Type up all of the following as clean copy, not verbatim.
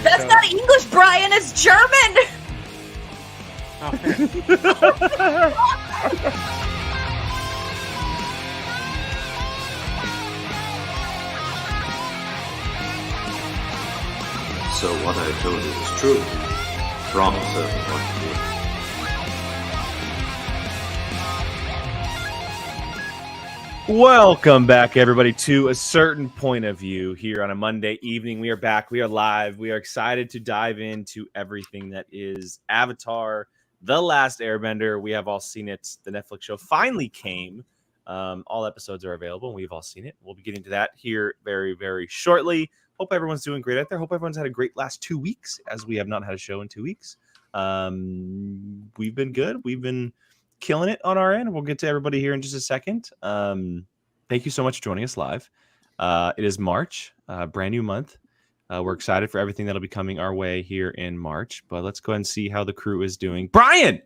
That's not English, Brian. It's German. Oh, So what I told you is true, from a certain point of view. Welcome back, everybody, to A Certain Point of View here on a Monday evening. We are back. We are live. We are excited to dive into everything that is Avatar, The Last Airbender. We have all seen it. The Netflix show finally came. All episodes are available, and we've all seen it. We'll be getting to that here very, very shortly. Hope everyone's doing great out there. Hope everyone's had a great last 2 weeks, as we have not had a show in 2 weeks. We've been good. We've been killing it on our end. We'll get to everybody here in just a second. Thank you so much for joining us live. It is March, brand new month. We're excited for everything that'll be coming our way here in March, but let's go ahead and see how the crew is doing. Brian,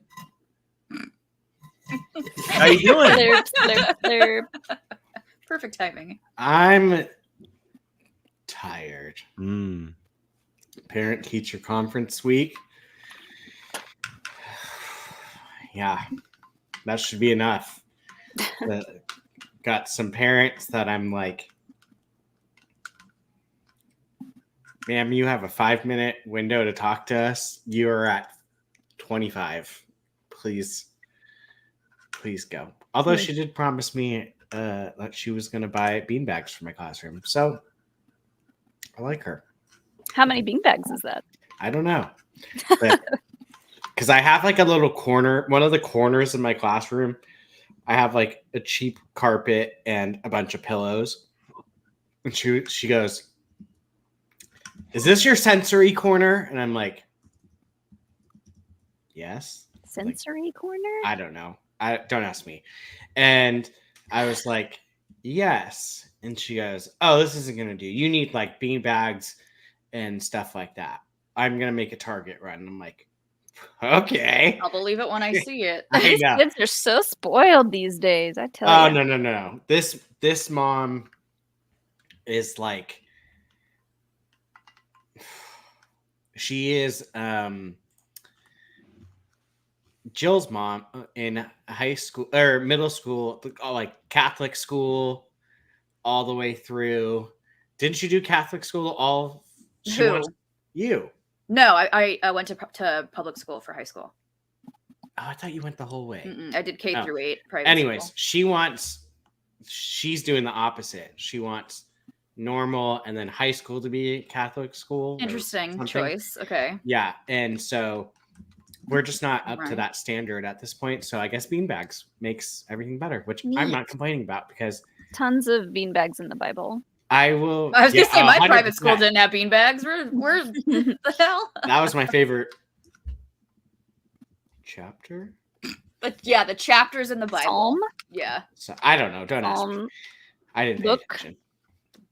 how you doing? Slurp, slurp, slurp. Perfect timing. I'm tired. Mm. Parent-teacher conference week. Yeah, that should be enough. Got some parents that I'm like, ma'am, you have a 5-minute window to talk to us. You are at 25. Please go. Although she did promise me that she was going to buy beanbags for my classroom. So I like her. How many beanbags is that? I don't know. Because I have like a little corner, one of the corners in my classroom, I have like a cheap carpet and a bunch of pillows. And she goes, "Is this your sensory corner?" And I'm like, "Yes." Sensory corner? I don't know. Don't ask me. And I was like, "Yes." And she goes, "Oh, this isn't going to do. You need like bean bags and stuff like that. I'm going to make a Target run." And I'm like, okay. I'll believe it when I see it. These kids are so spoiled these days, I tell you. No. This mom is like, she is Jill's mom in high school or middle school, like Catholic school all the way through. Didn't you do Catholic school you? No, I went to public school for high school. Oh, I thought you went the whole way. I did K through 8 private Anyways, school. she's doing the opposite. She wants normal and then high school to be Catholic school. Interesting choice. Okay. Yeah. And so we're just not up to that standard at this point. So I guess beanbags makes everything better, which I'm not complaining about because tons of beanbags in the Bible. I was going to say my 100%. Private school didn't have beanbags. Where's the hell? That was my favorite chapter. But yeah, the chapters in the Bible. Psalm? Yeah. So I don't know. Don't ask me. I didn't pay attention.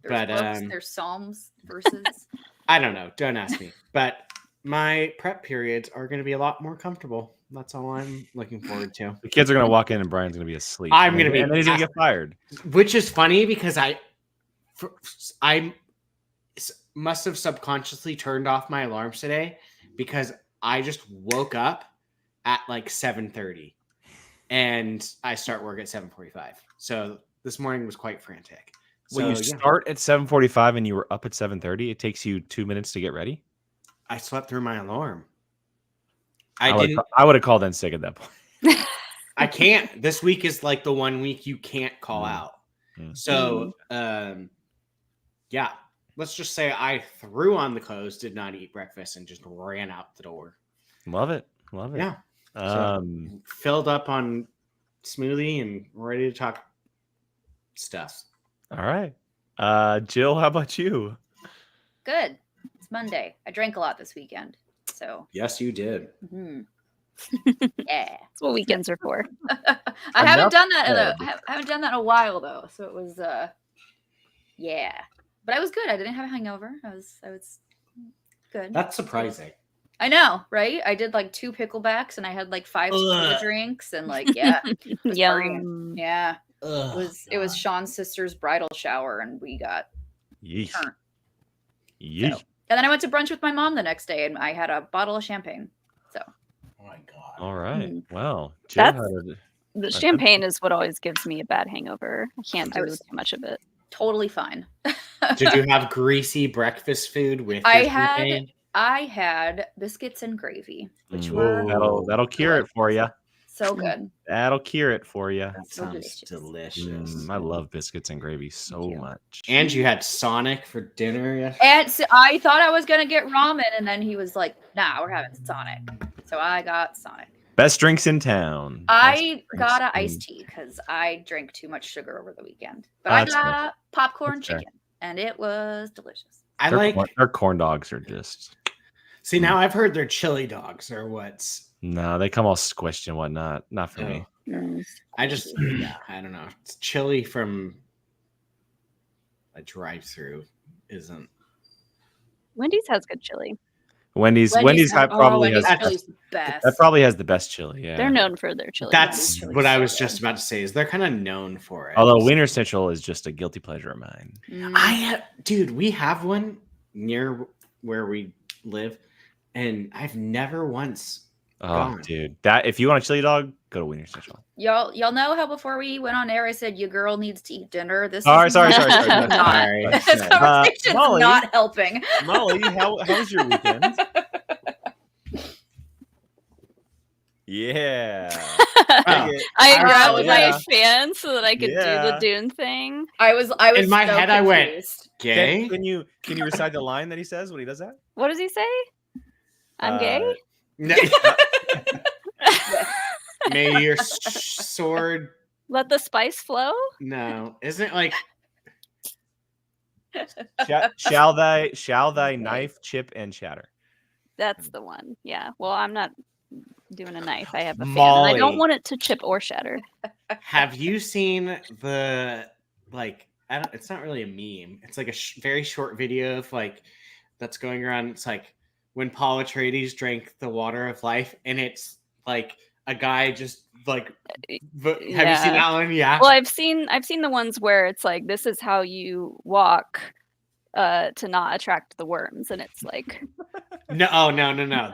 There's books, there's Psalms, verses. I don't know. Don't ask me. But my prep periods are going to be a lot more comfortable. That's all I'm looking forward to. The kids are going to walk in and Brian's going to be asleep. I'm going to be. And then he's going to get fired. Which is funny because I must have subconsciously turned off my alarms today because I just woke up at like 7:30 and I start work at 7:45. So this morning was quite frantic. When you start at 7:45 and you were up at 7:30, it takes you 2 minutes to get ready? I slept through my alarm. I would have called in sick at that point. I can't. This week is like the 1 week you can't call out. So, yeah, let's just say I threw on the clothes, did not eat breakfast, and just ran out the door. Love it. Yeah. So, filled up on smoothie and ready to talk stuff. All right. Jill, how about you? Good. It's Monday. I drank a lot this weekend. So yes, you did. Mm-hmm. Yeah, that's what weekends are for. I haven't done that in a while though. So it was yeah. But I was good. I didn't have a hangover. I was good. That's surprising. I know, right? I did like 2 picklebacks and I had like 5 soda drinks and like Yum. Yeah. It was Sean's sister's bridal shower and we got turned. Yeesh. So, And then I went to brunch with my mom the next day, and I had a bottle of champagne. So. Oh my god. All right. Well, the champagne is what always gives me a bad hangover. I can't do too much of it. Totally fine. Did you have greasy breakfast food with I your champagne? I had biscuits and gravy, which were that'll cure it for you. so good. That'll cure it for you. That sounds delicious. I love biscuits and gravy so much. And you had Sonic for dinner yesterday? And so I thought I was gonna get ramen, and then he was like, "Nah, we're having Sonic." So I got Sonic. Best drinks in town. I got an iced tea because I drank too much sugar over the weekend. But I got popcorn chicken, and it was delicious. Their corn dogs are just. See, now I've heard their chili dogs are what's. No, they come all squished and whatnot. Not for me. I just, I don't know. It's chili from a drive-through isn't. Wendy's has good chili. Wendy's probably has the best. That probably has the best chili. Yeah, they're known for their chili. That's what I was just about to say. Is they're kind of known for it. Although Wiener Schnitzel is just a guilty pleasure of mine. Dude, we have one near where we live, and I've never once. Gone. Dude, that if you want a chili dog, go to Wiener Schnitzel. Y'all know how before we went on air, I said your girl needs to eat dinner. This sorry. This conversation's Molly, not helping. Molly, how was your weekend? Yeah. I grabbed my fan so that I could do the Dune thing. I was in my head. confused. I went gay. Can you recite the line that he says when he does that? What does he say? I'm gay. No. May your sword let the spice flow. No, isn't it like shall thy knife chip and shatter? That's the one. Yeah. Well, I'm not doing a knife. I have a fan. Molly. And I don't want it to chip or shatter. Have you seen the it's not really a meme. It's like a very short video of that's going around. It's like when Paul Atreides drank the water of life, and it's like a guy just have you seen that one? Yeah. Well, I've seen the ones where it's like, this is how you walk to not attract the worms, and it's like no.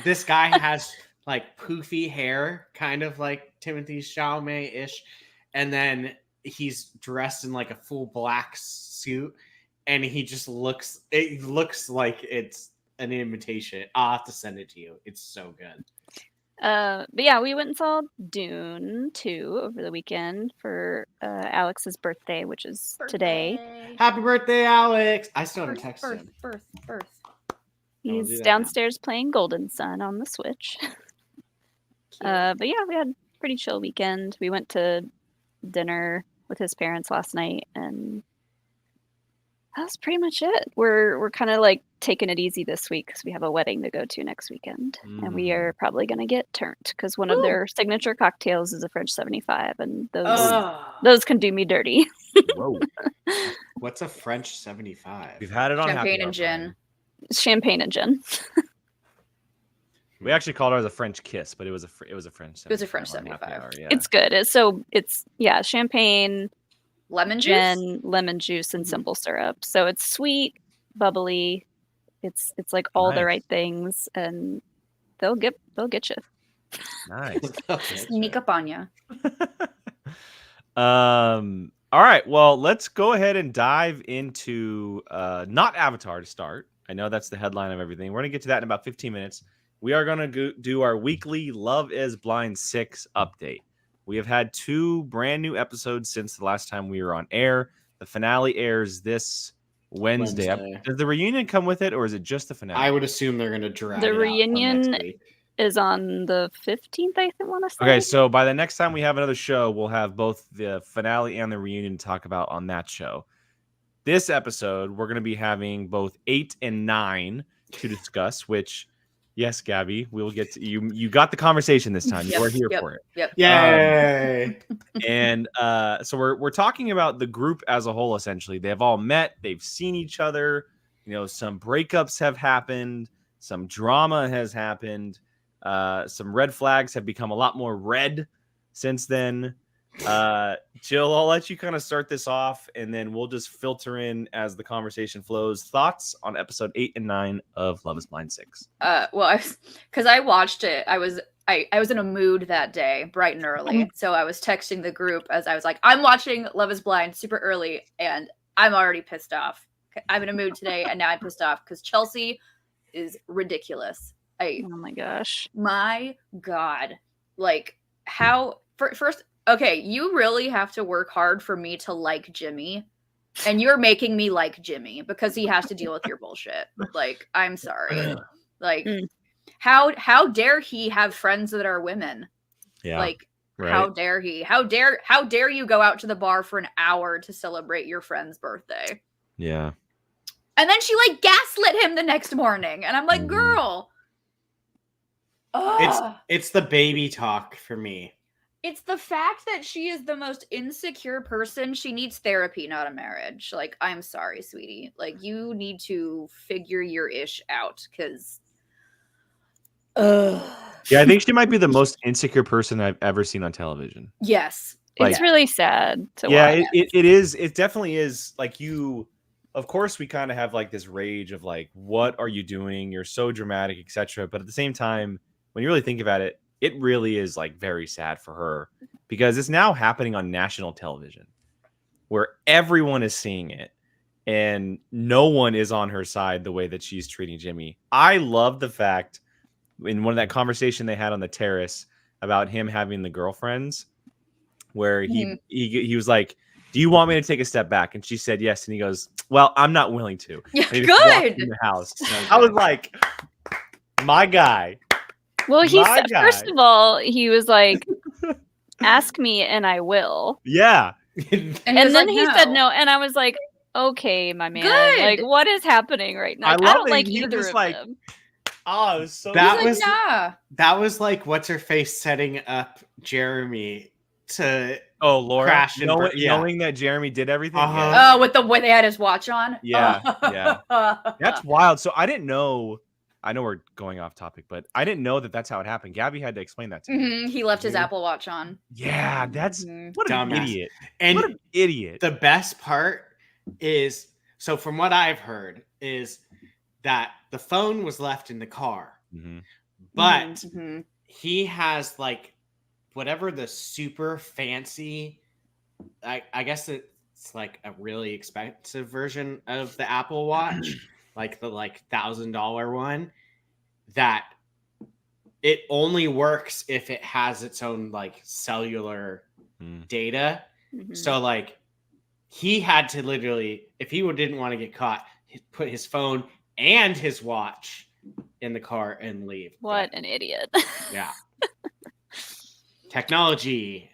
This guy has poofy hair, kind of like Timothée Chalamet-ish, and then he's dressed in a full black suit, and he just looks like it's an imitation. I'll have to send it to you. It's so good. But yeah, we went and saw Dune 2 over the weekend for Alex's birthday, which is today. Happy birthday, Alex! I still haven't texted him. Birth. He's downstairs playing Golden Sun on the Switch. But yeah, we had a pretty chill weekend. We went to dinner with his parents last night, and that's pretty much it. We're kind of taking it easy this week because we have a wedding to go to next weekend, and we are probably going to get turned because one of their signature cocktails is a French 75, and those can do me dirty. Whoa. What's a French 75? We've had it on champagne and gin. Champagne and gin. We actually called ours a French kiss, but it was a French 75. It was a French 75. Yeah. It's good. It's champagne, lemon juice, gin, lemon juice, and simple syrup. So it's sweet, bubbly. It's like all the right things, and they'll get you. Nice. Sneak up on you. All right. Well, let's go ahead and dive into not Avatar to start. I know that's the headline of everything. We're gonna get to that in about 15 minutes. We are gonna do our weekly Love Is Blind 6 update. We have had 2 brand new episodes since the last time we were on air. The finale airs this Wednesday. Does the reunion come with it, or is it just the finale? I would assume they're going to drag the it reunion out next week. Is on the 15th, I want to say. Okay, so by the next time we have another show, we'll have both the finale and the reunion to talk about on that show. This episode, we're going to be having both 8 and 9 to discuss, which... Yes, Gabby, we will get to you. You got the conversation this time. You were here for it. Yep. Yay! And so we're talking about the group as a whole. Essentially, they've all met. They've seen each other. Some breakups have happened. Some drama has happened. Some red flags have become a lot more red since then. Jill, I'll let you kind of start this off, and then we'll just filter in as the conversation flows. Thoughts on episode 8 and 9 of Love Is Blind 6? Well, because I watched it, I was in a mood that day, bright and early. So I was texting the group as I was like, I'm watching Love Is Blind super early, and I'm already pissed off. I'm in a mood today, and now I'm pissed off because Chelsea is ridiculous. Oh my gosh. My God. Like, how... First... Okay, you really have to work hard for me to like Jimmy, and you're making me like Jimmy because he has to deal with your bullshit. Like, I'm sorry. Like, how dare he have friends that are women? Yeah. Like, right. How dare he? How dare you go out to the bar for an hour to celebrate your friend's birthday? Yeah. And then she like gaslit him the next morning, and I'm like, girl. It's the baby talk for me. It's the fact that she is the most insecure person. She needs therapy, not a marriage. Like, I'm sorry, sweetie. Like, you need to figure your ish out, because... Yeah, I think she might be the most insecure person I've ever seen on television. Yes. It's really sad to watch. watch. It is. It definitely is. Like, you... Of course, we kind of have, like, this rage of, like, what are you doing? You're so dramatic, etc. But at the same time, when you really think about it, it really is like very sad for her because it's now happening on national television where everyone is seeing it and no one is on her side the way that she's treating Jimmy. I love the fact in one of that conversation they had on the terrace about him having the girlfriends where he was like, do you want me to take a step back? And she said yes. And he goes, well, I'm not willing to. Yeah, good. In the house. I was like, my guy. Well, he said, first of all, he was like, ask me and I will. Yeah. and then he said no. And I was like, okay, my man. Good. Like, what is happening right now? I don't like either of them. Oh, it was so that was like what's her face setting up Jeremy to Laura crash knowing that Jeremy did everything. Oh, with the way they had his watch on. Yeah. That's wild. So I didn't know. I know we're going off topic, but I didn't know that that's how it happened. Gabby had to explain that to me. He left his Apple Watch on. Yeah, that's what an idiot. And what an idiot. The best part is, so from what I've heard, is that the phone was left in the car, but he has like whatever the super fancy, I guess it's like a really expensive version of the Apple Watch. Like the $1,000 one, that it only works if it has its own like cellular data. So like he had to literally, if he didn't want to get caught, put his phone and his watch in the car and leave. What an idiot. Yeah. Technology.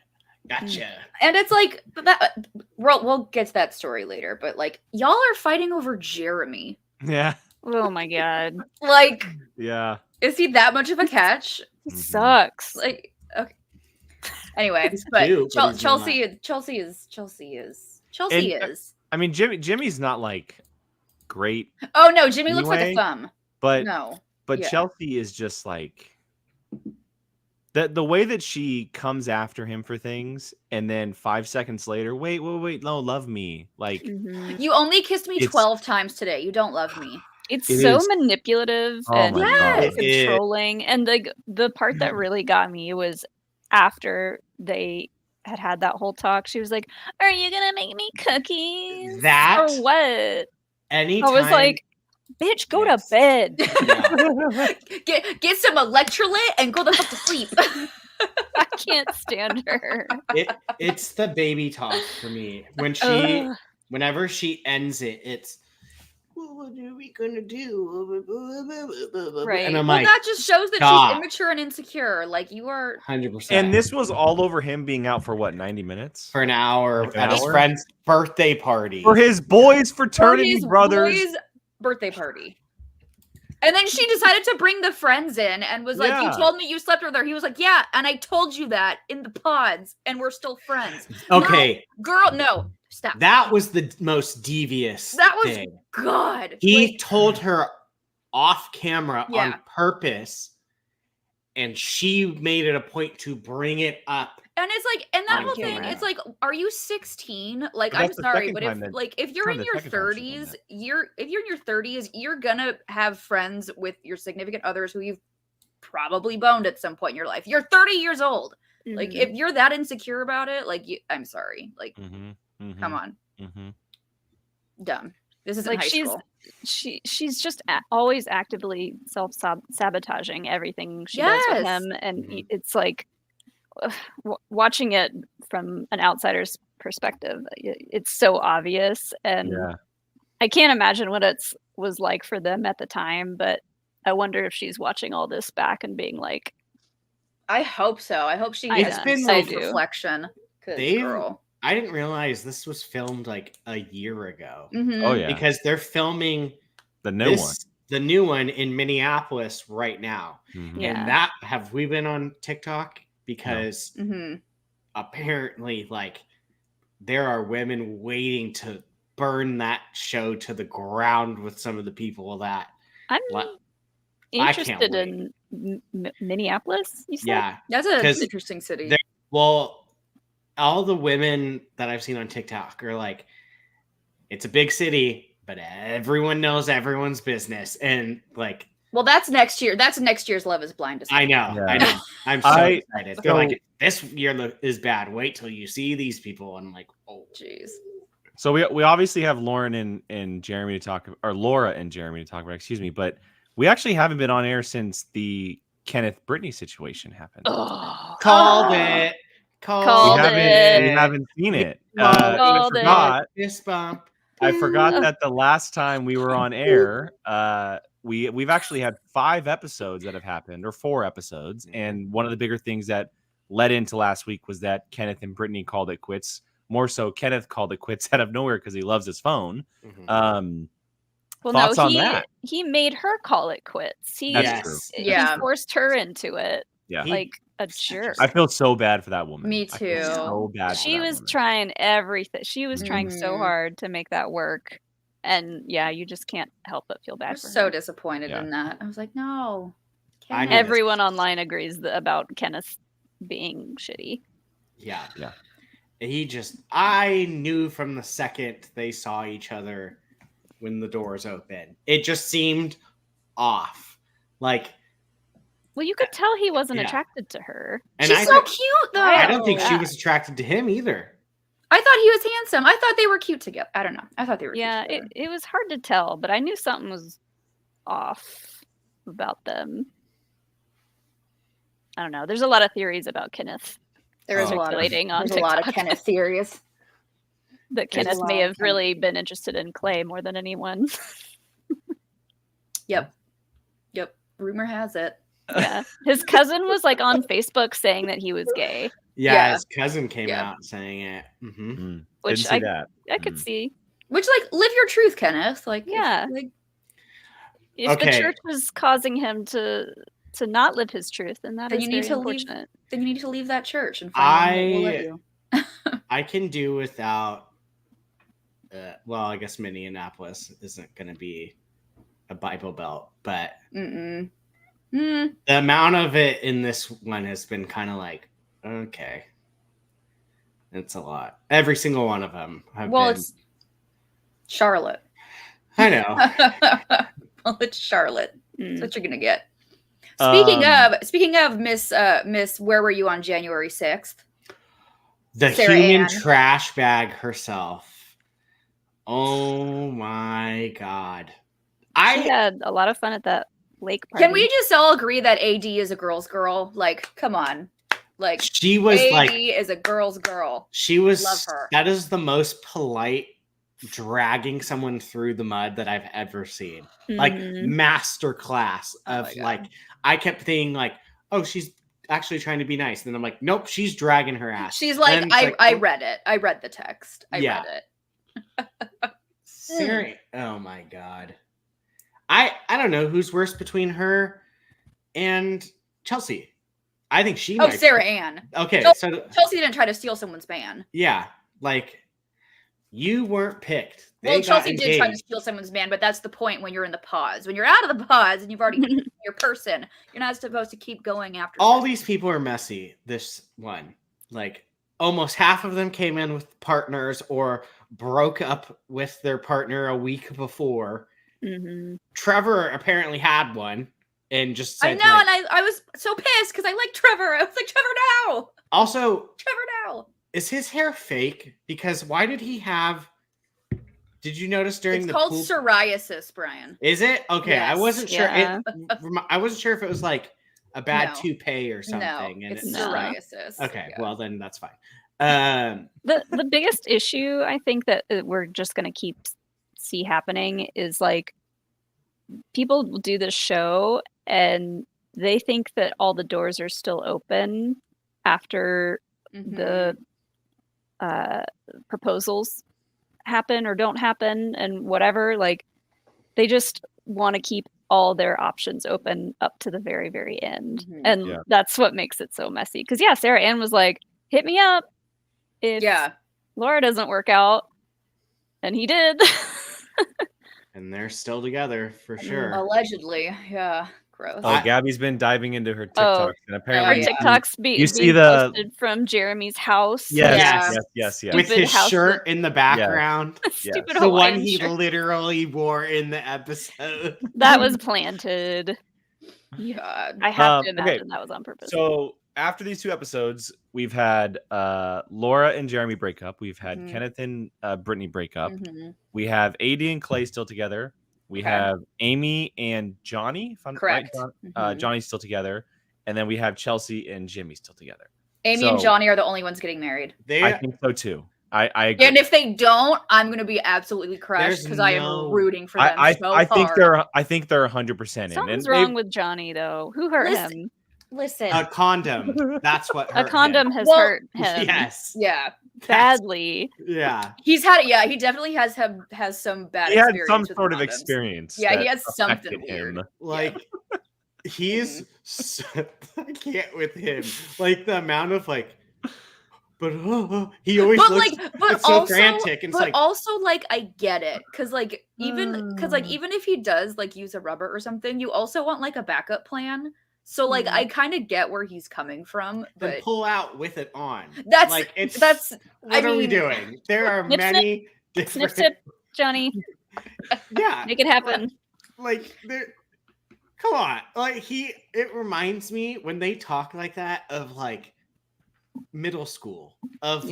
Gotcha. And it's like that. We'll get to that story later, but like y'all are fighting over Jeremy. Yeah. Oh my God. Like, yeah. Is he that much of a catch? He sucks. Like, okay. Anyway, but Chelsea is. I mean, Jimmy's not like great. Oh no, Jimmy looks like a thumb. But no. But Chelsea is just like the way that she comes after him for things, and then 5 seconds later, wait, no, love me. Like you only kissed me 12 times today. You don't love me. It's so manipulative and controlling. And the part that really got me was after they had that whole talk. She was like, "Are you gonna make me cookies? That or what?" Anytime. I was like, bitch, go to bed. Yeah. Get some electrolyte and go the fuck to sleep. I can't stand her. It's the baby talk for me. Whenever she ends it, it's what are we gonna do? Right. And I'm like, that just shows that she's immature and insecure. Like you are 100%. And this was all over him being out for what, 90 minutes? For an hour at his friend's birthday party. For his boys' fraternity brothers. Boys' birthday party. And then she decided to bring the friends in and was like, you told me you slept with her. He was like, yeah, and I told you that in the pods, and we're still friends. Okay. No, girl, no. Stop. That was the most devious thing. God. He told her off camera on purpose, and she made it a point to bring it up And it's like, and that On whole thing, camera. it's like, are you 16? Like, But I'm that's the sorry, second but time that- if you're time in the your second time she's done 30s, that. if you're in your 30s, you're gonna have friends with your significant others who you've probably boned at some point in your life. You're 30 years old. Like, Mhm. if you're that insecure about it, like, I'm sorry. Like, come on. Dumb. This isn't Like high school. she's just always actively self-sabotaging everything she does with Yes. him, and Mhm. it's like watching it from an outsider's perspective, it's so obvious, and Yeah. I can't imagine what it was like for them at the time, but I wonder if she's watching all this back and being like, I hope so. I hope she I has know. been It's been, I do. self-reflection. Because, They've- girl. I didn't realize this was filmed like a year ago. Mhm. Oh yeah. Because they're filming The new one. the new one in Minneapolis right now. Mhm. Yeah. And that, have we been on TikTok? Because Mhm. apparently, like, there are women waiting to burn that show to the ground with some of the people that I'm I can't interested wait. in Minneapolis, you said? Yeah. That's an 'Cause interesting city. they're- Well, all the women that I've seen on TikTok are like, it's a big city, but everyone knows everyone's business. And like, Well, that's next year. That's next year's Love is Blind. I know. Yeah. I know. I'm so I- excited. They're so- like, this year is bad. Wait till you see these people. And I'm like, oh, Jeez. So we obviously have Lauren and Jeremy to talk, or Laura and Jeremy to talk about, excuse me, but we actually haven't been on air since the Kenneth Brittany situation happened. Oh, called Oh. it. we Called haven't haven't seen it. I Called it. forgot. Fist bump. I forgot that the last time we were on air, we've actually had 5 episodes that have happened, or 4 episodes, and one of the bigger things that led into last week was that Kenneth and Brittany called it quits. More so, Kenneth called it quits out of nowhere because he loves his phone. Mhm. well, thoughts no, on that? he made her call it quits. He, That's Yes. true. he Yeah. forced her into it Yeah, like a Such a jerk. I feel so bad for that woman. Me I feel too. so bad. For She that was woman. trying everything. She was trying so Mhm. hard to make that work. And yeah, you just can't help but feel I bad was for so her. disappointed Yeah. in that. I was like, no. I Kenneth. knew Everyone online agrees about Kenneth being shitty. Yeah. Yeah. I knew from the second they saw each other when the doors opened. It just seemed off. Like, Well, you could tell he wasn't Yeah. attracted to her. and She's I, so cute, though. I don't think she Yeah. was attracted to him either. I thought he was handsome. I thought they were cute together. I don't know. I thought they were Yeah, cute together. it was hard to tell, but I knew something was off about them. I don't know. There's a lot of theories about Kenneth. There's a Oh. lot of circulating on there's a lot of TikTok. Kenneth theories. That There's a Kenneth may lot of have really been interested in Clay more than anyone. Yep. Rumor has it. Yeah. His cousin was like on Facebook saying that he was gay, Yeah, Yeah. his cousin came Yeah. out saying it. Mm-hmm. which Didn't see that. I could Mm. see. Which, like, live your truth, Kenneth. Like, Yeah. like, If Okay. the church was causing him to not live his truth, then that Then is you need very to leave- unfortunate. then you need to leave that church and find one that will let you. I can do without. Well, I guess Minneapolis isn't going to be a Bible Belt, but Mm-mm. the amount of it in this one has been kind of like, okay, it's a lot. Every single one of them have Well, been. it's Charlotte. I know. Well, it's Charlotte. That's Mm. what you're gonna get. Speaking Um, of Miss, where were you on January 6th? The Sarah human Ann. trash bag herself. Oh my god. She had a lot of fun at that lake party. Can we just all agree that AD is a girl's girl? Like, come on. Like, She was AD like, is a girl's girl. she was, Love her. that is the most polite dragging someone through the mud that I've ever seen. Like, Mhm. master class Oh of my God. like, I kept thinking like, oh, she's actually trying to be nice. And then I'm like, nope, she's dragging her ass. She's like, And it's I oh, read it. I read the text. I Yeah. read it. Sarah, oh my god. I don't know who's worse between her and Chelsea. I think she Oh, might. Sarah Ann. Okay, Chelsea- so Chelsea didn't try to steal someone's man. yeah, like you weren't picked. They Well, got Chelsea did try to engaged. steal someone's man, but that's the point when you're in the pause. When you're out of the pause and you've already picked your person, you're not supposed to keep going after All someone. these people are messy. This one, like almost half of them came in with partners or broke up with their partner a week before. Mm-hmm. Trevor apparently had one and just said, I know, and I was so pissed because I like Trevor. I was like, Trevor now. Also, Trevor now. Is his hair fake? Because why did he have? Did you notice during It's the called pool? psoriasis, Brian. Is it? Okay, Yes. I wasn't sure. Yeah. I wasn't sure if it was like a bad No. toupee or something. No, and it's No. psoriasis. Okay, Yeah. well then that's fine. The biggest issue I think that we're just going to see happening is like people will do this show and they think that all the doors are still open after the proposals happen or don't happen and whatever. Like they just want to keep all their options open up to the very, very end. And that's what makes it so messy. Because Sarah Ann was like, hit me up if Laura doesn't work out. And he did. And they're still together for sure. Allegedly, yeah. Gross. Oh, Gabby's been diving into her TikToks, and apparently her TikToks being posted from Jeremy's house. Yes. With his shirt in the background. Stupid the Hawaiian one he shirt. literally wore in the episode. That was planted. God. I have to imagine that was on purpose. So after these 2 episodes, we've had Laura and Jeremy break up. We've had Kenneth and Brittany break up. We have AD and Clay still together. We have Amy and Johnny, if I'm correct. Right, Johnny's still together. And then we have Chelsea and Jimmy still together. Amy and Johnny are the only ones getting married. I think so too. I agree. And if they don't, I'm going to be absolutely crushed because I am rooting for them I think they're 100% in. Something's wrong with Johnny though. Who hurt him? Listen. A condom. That's what hurt A condom him. has hurt him. Yes. Yeah. Badly. Yeah. He's had it. He definitely has some bad He had experience some with sort of condoms. experience. Yeah, he has something weird. Like he's I can't with him. Like the amount of like he always looks so also, frantic and but also like I get it because even if he does like use a rubber or something, you also want like a backup plan. So like I kind of get where he's coming from, but then pull out with it on. That's what are we doing? There are many different snip, Johnny. Yeah, make it happen. Like come on, like it reminds me when they talk like that of like middle school of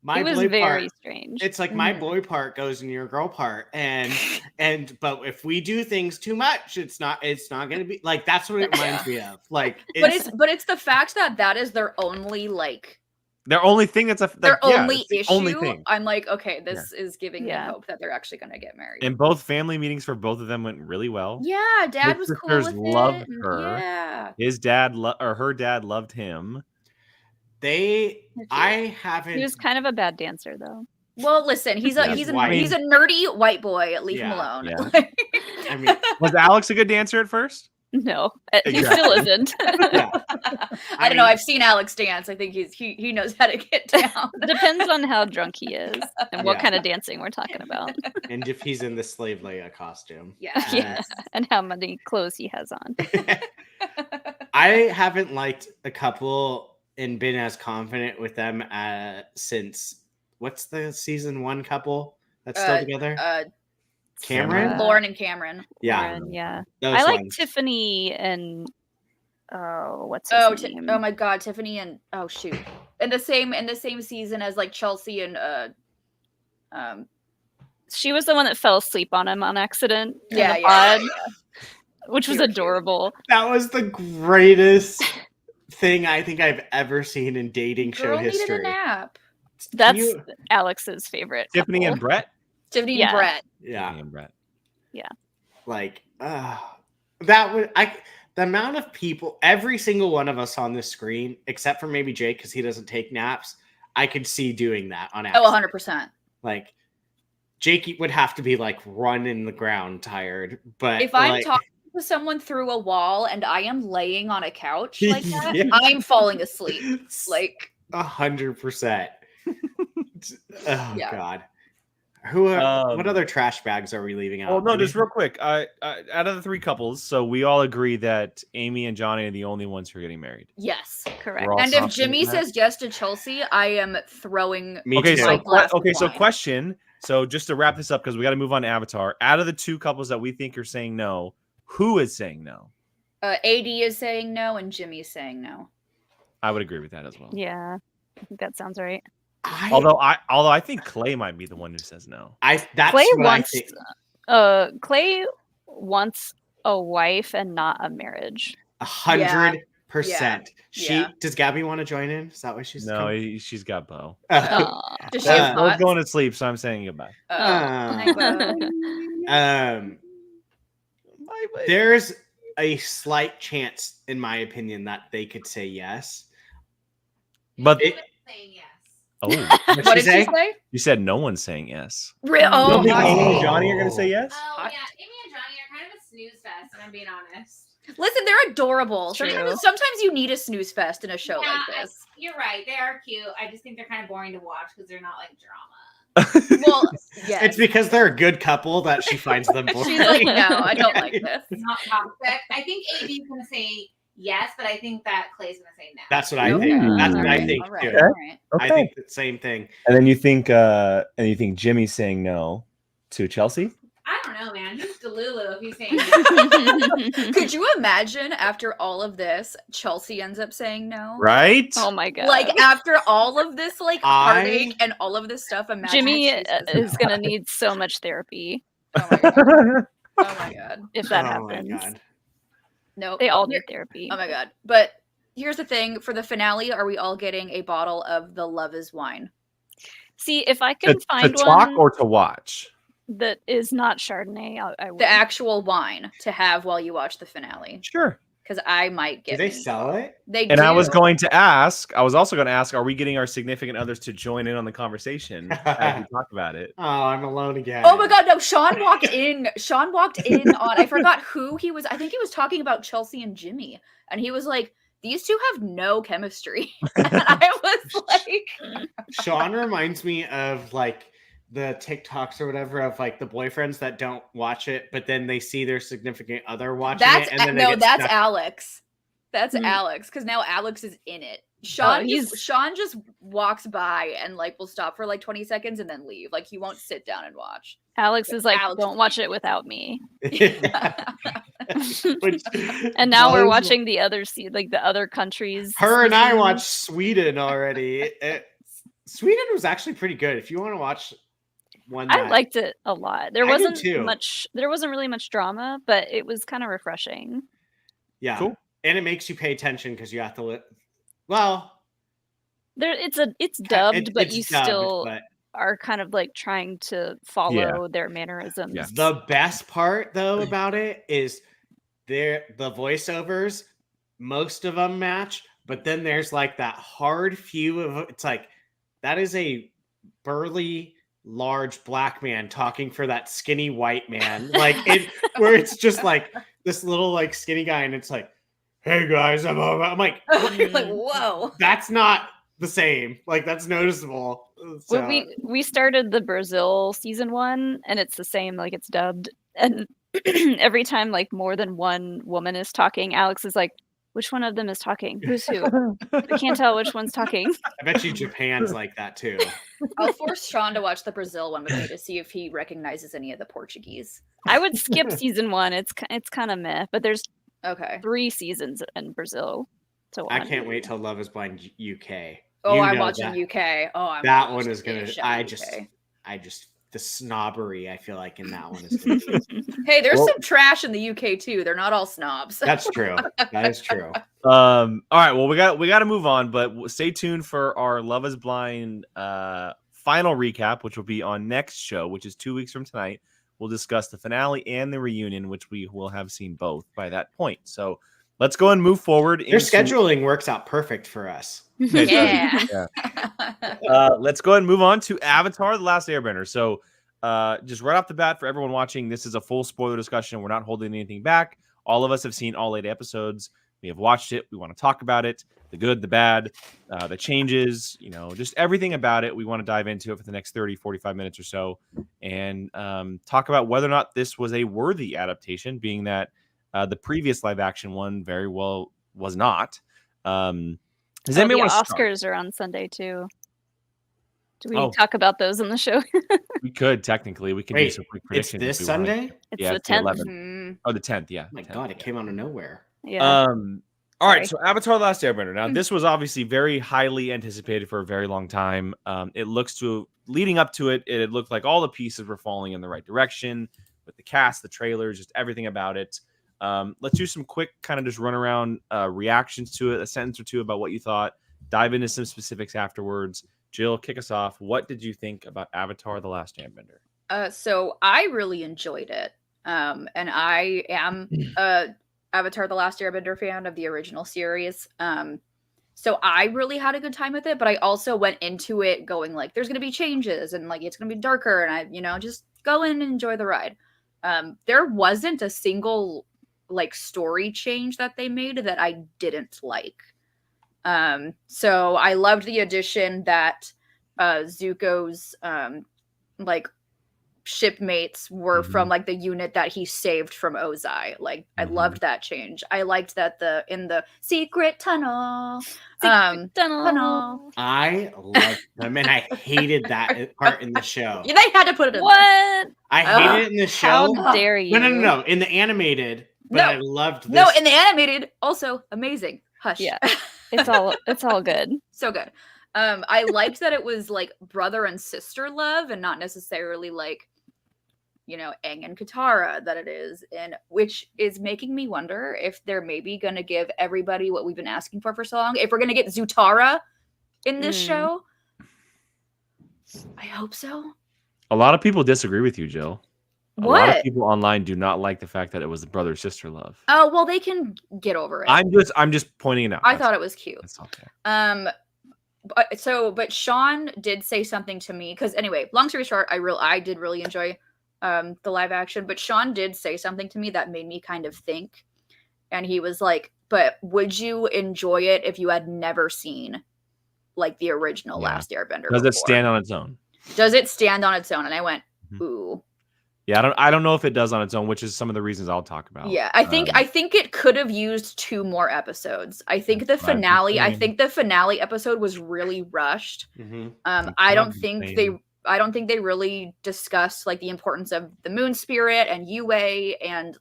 my it was boy very part, strange. It's like my boy part goes in your girl part, and but if we do things too much, it's not gonna be like that's what it reminds me of. Like, but it's the fact that is their only their only thing that's only issue. Only thing. I'm like, okay, this is giving me hope that they're actually gonna get married. And both family meetings for both of them went really well. Yeah, Dad was cool with loved it. her. Yeah, his dad or her dad loved him. He was kind of a bad dancer, though. Well, listen, he's a nerdy white boy. Leave him alone. Yeah. I mean, was Alex a good dancer at first? No, he still isn't. I don't know. I've seen Alex dance. I think he knows how to get down. Depends on how drunk he is and what kind of dancing we're talking about. And if he's in the slave Leia costume. Yeah. And how many clothes he has on. I haven't liked a couple and been as confident with them since what's the season 1 couple that's still together? Cameron, Lauren and Cameron. Yeah, yeah. Those I like ones. Tiffany and what's his name? Oh my God, Tiffany and in the same season as like Chelsea and she was the one that fell asleep on him on accident. Which was adorable. That was the greatest thing I think I've ever seen in dating show history. Needed a nap. That's Alex's favorite. Tiffany couple. and Brett. Tiffany and Brett. Yeah. Tiffany and Brett. Yeah. Like that would the amount of people, every single one of us on this screen, except for maybe Jake because he doesn't take naps, I could see doing that on accident. 100%. Like Jake would have to be like run in the ground tired, but if I'm talking to someone through a wall and I am laying on a couch like that, I'm falling asleep. Like 100%. God. What other trash bags are we leaving out? Oh no, just real quick. Out of the 3 couples, so we all agree that Amy and Johnny are the only ones who are getting married. Yes, correct. We're all And if confident Jimmy in that? says yes to Chelsea, I am throwing. Me Okay, too. my glass of so wine. question. So just to wrap this up, because we got to move on to Avatar. Out of the 2 couples that we think are saying no, who is saying no? AD is saying no, and Jimmy's saying no. I would agree with that as well. Yeah, I think that sounds right. Although I think Clay might be the one who says no. That's Clay what wants. I think. Clay wants a wife and not a marriage. 100%. Yeah. Does Gabby want to join in? Is that what she's? No, she's got Bo. Does she have Bo's thoughts? going to sleep, so I'm saying goodbye. There's a slight chance, in my opinion, that they could say yes. But saying yes. oh, What did she say? you said no one's saying yes. Oh, You don't think hot Amy and take. Johnny are going to say yes? Oh, Hot. yeah. Amy and Johnny are kind of a snooze fest, and I'm being honest. Listen, they're adorable. True. Sometimes you need a snooze fest in a show Yeah, like this. You're right. They are cute. I just think they're kind of boring to watch because they're not like drama. Well, yes. It's because they're a good couple that she finds them boring. She's like, no, I don't like this. Not toxic. I think AD's going to say yes, but I think that Clay's going to say no. That's what I Okay. think. That's what I Alright, think alright, too. alright. I think the same thing. And then you think Jimmy's saying no to Chelsea? I don't know, man. He's Delulu if he's saying no. Could you imagine after all of this, Chelsea ends up saying no? Right? Oh my god! Like after all of this, like I- heartache and all of this stuff, imagine Jimmy if she says is no. gonna need so much therapy Oh my god! Oh my god! if that Oh my happens. God. No, They all need therapy. Oh my god! But here's the thing: for the finale, are we all getting a bottle of the Love Is Wine? See, if I can to find talk one or to watch? that is not Chardonnay, I will. The actual wine to have while you watch the finale, Sure. because I might Do get. they me. sell it? They And do. I was also going to ask, are we getting our significant others to join in on the conversation as we talk about it? Oh, I'm alone again. Oh my god, no, Sean walked in. Sean walked in on I forgot who he was. I think he was talking about Chelsea and Jimmy. And he was like, these two have no chemistry. And I was like, Sean reminds me of like the TikToks or whatever of like the boyfriends that don't watch it, but then they see their significant other watching that's it, and then they no, get that's stuck. Alex. That's Mm. Alex, because now Alex is in it. Sean he's- Sean just walks by and like will stop for like 20 seconds and then leave. Like he won't sit down and watch. Alex is like, Alex don't is watch it without me. Which And now we're blows- watching the other the other countries. Her and I seasons. watched Sweden already. Sweden was actually pretty good. If you want to watch one, I that- liked it a lot. There I did wasn't too. much. There wasn't really much drama, but it was kind of refreshing. yeah, Cool. and it makes you pay attention because you have to. Well, It's dubbed, but it's you dubbed, still but are kind of like trying to follow their mannerisms. Yeah. the best part though about it is the voiceovers. Most of them match, but then there's like that hard few of it's like that is a burly, large black man talking for that skinny white man, like it where it's just like this little like skinny guy, and it's like, "Hey guys, I'm like, You're like, whoa. that's not the same. Like that's noticeable." So, When we started the Brazil season 1, and it's the same, like it's dubbed, and every time like more than one woman is talking, Alex is like, which one of them is talking? Who's who? I can't tell which one's talking. I bet you Japan's like that too. I'll force Sean to watch the Brazil one with me to see if he recognizes any of the Portuguese. I would skip season 1. It's kind of meh, but there's Okay. 3 seasons in Brazil to watch. I can't wait till Love Is Blind UK. Oh, You I'm know watching that. UK. Oh, I'm That watching one is gonna. the show I UK. just the snobbery I feel like in that one is. Gonna be, Hey, there's Well- some trash in the UK too. They're not all snobs. that's true. That is true. All right, well, we got to move on, but stay tuned for our Love Is Blind final recap, which will be on next show, which is 2 weeks from tonight. We'll discuss the finale and the reunion, which we will have seen both by that point. So let's go and move forward. Their scheduling works out perfect for us. Yeah. Let's go ahead and move on to Avatar: The Last Airbender. So, just right off the bat, for everyone watching, this is a full spoiler discussion. We're not holding anything back. All of us have seen all 8 episodes. We have watched it. We want to talk about it, the good, the bad, the changes, just everything about it. We want to dive into it for the next 30, 45 minutes or so and talk about whether or not this was a worthy adaptation, being that the previous live action one very well was not. Does anybody the want to Oscars start? are on Sunday too. Do we Oh. talk about those on the show? We could technically. We could do some quick It's predictions. this if we wanted Sunday? to. It's Yeah, the it's the 10th. 11th. Oh, the 10th. Yeah. Oh my 10th, God, it came out of nowhere. Yeah. All right, so Avatar: The Last Airbender. Now, this was obviously very highly anticipated for a very long time. It looks to leading up to it, it looked like all the pieces were falling in the right direction with the cast, the trailers, just everything about it. Let's do some quick kind of just run around reactions to it, a sentence or two about what you thought. Dive into some specifics afterwards. Jill, kick us off. What did you think about Avatar: The Last Airbender? So I really enjoyed it. And I am a Avatar: The Last Airbender fan of the original series. So I really had a good time with it, but I also went into it going like, there's gonna be changes and like it's gonna be darker, and I, just go in and enjoy the ride. There wasn't a single like story change that they made that I didn't like. So I loved the addition that Zuko's like shipmates were from like the unit that he saved from Ozai. Like I loved that change. I liked that in the secret tunnel. Tunnel. I loved them and I hated that part in the show. Yeah, they had to put it in. What? I hated it in the show. How dare you? No. In the animated, but No. I loved this. No, in the animated, also amazing. Hush. Yeah. It's all good. So good. I liked that it was like brother and sister love and not necessarily like, Aang and Katara that it is, and which is making me wonder if they're maybe going to give everybody what we've been asking for so long. If we're going to get Zutara in this show, I hope so. A lot of people disagree with you, Jill. A What? lot of people online do not like the fact that it was the brother-sister love. Oh, well, they can get over it. I'm just pointing it out. I thought it was cute. That's okay. But Sean did say something to me because anyway, long story short, I did really enjoy the live action, but Sean did say something to me that made me kind of think, and he was like, "But would you enjoy it if you had never seen like the original Last Airbender? Does before? it stand on its own? Does it stand on its own?" And I went, "Ooh." Yeah, I don't know if it does on its own, which is some of the reasons I'll talk about. Yeah, I think it could have used 2 more episodes. I think the finale episode was really rushed. I don't think they really discussed like the importance of the moon spirit and Yue, and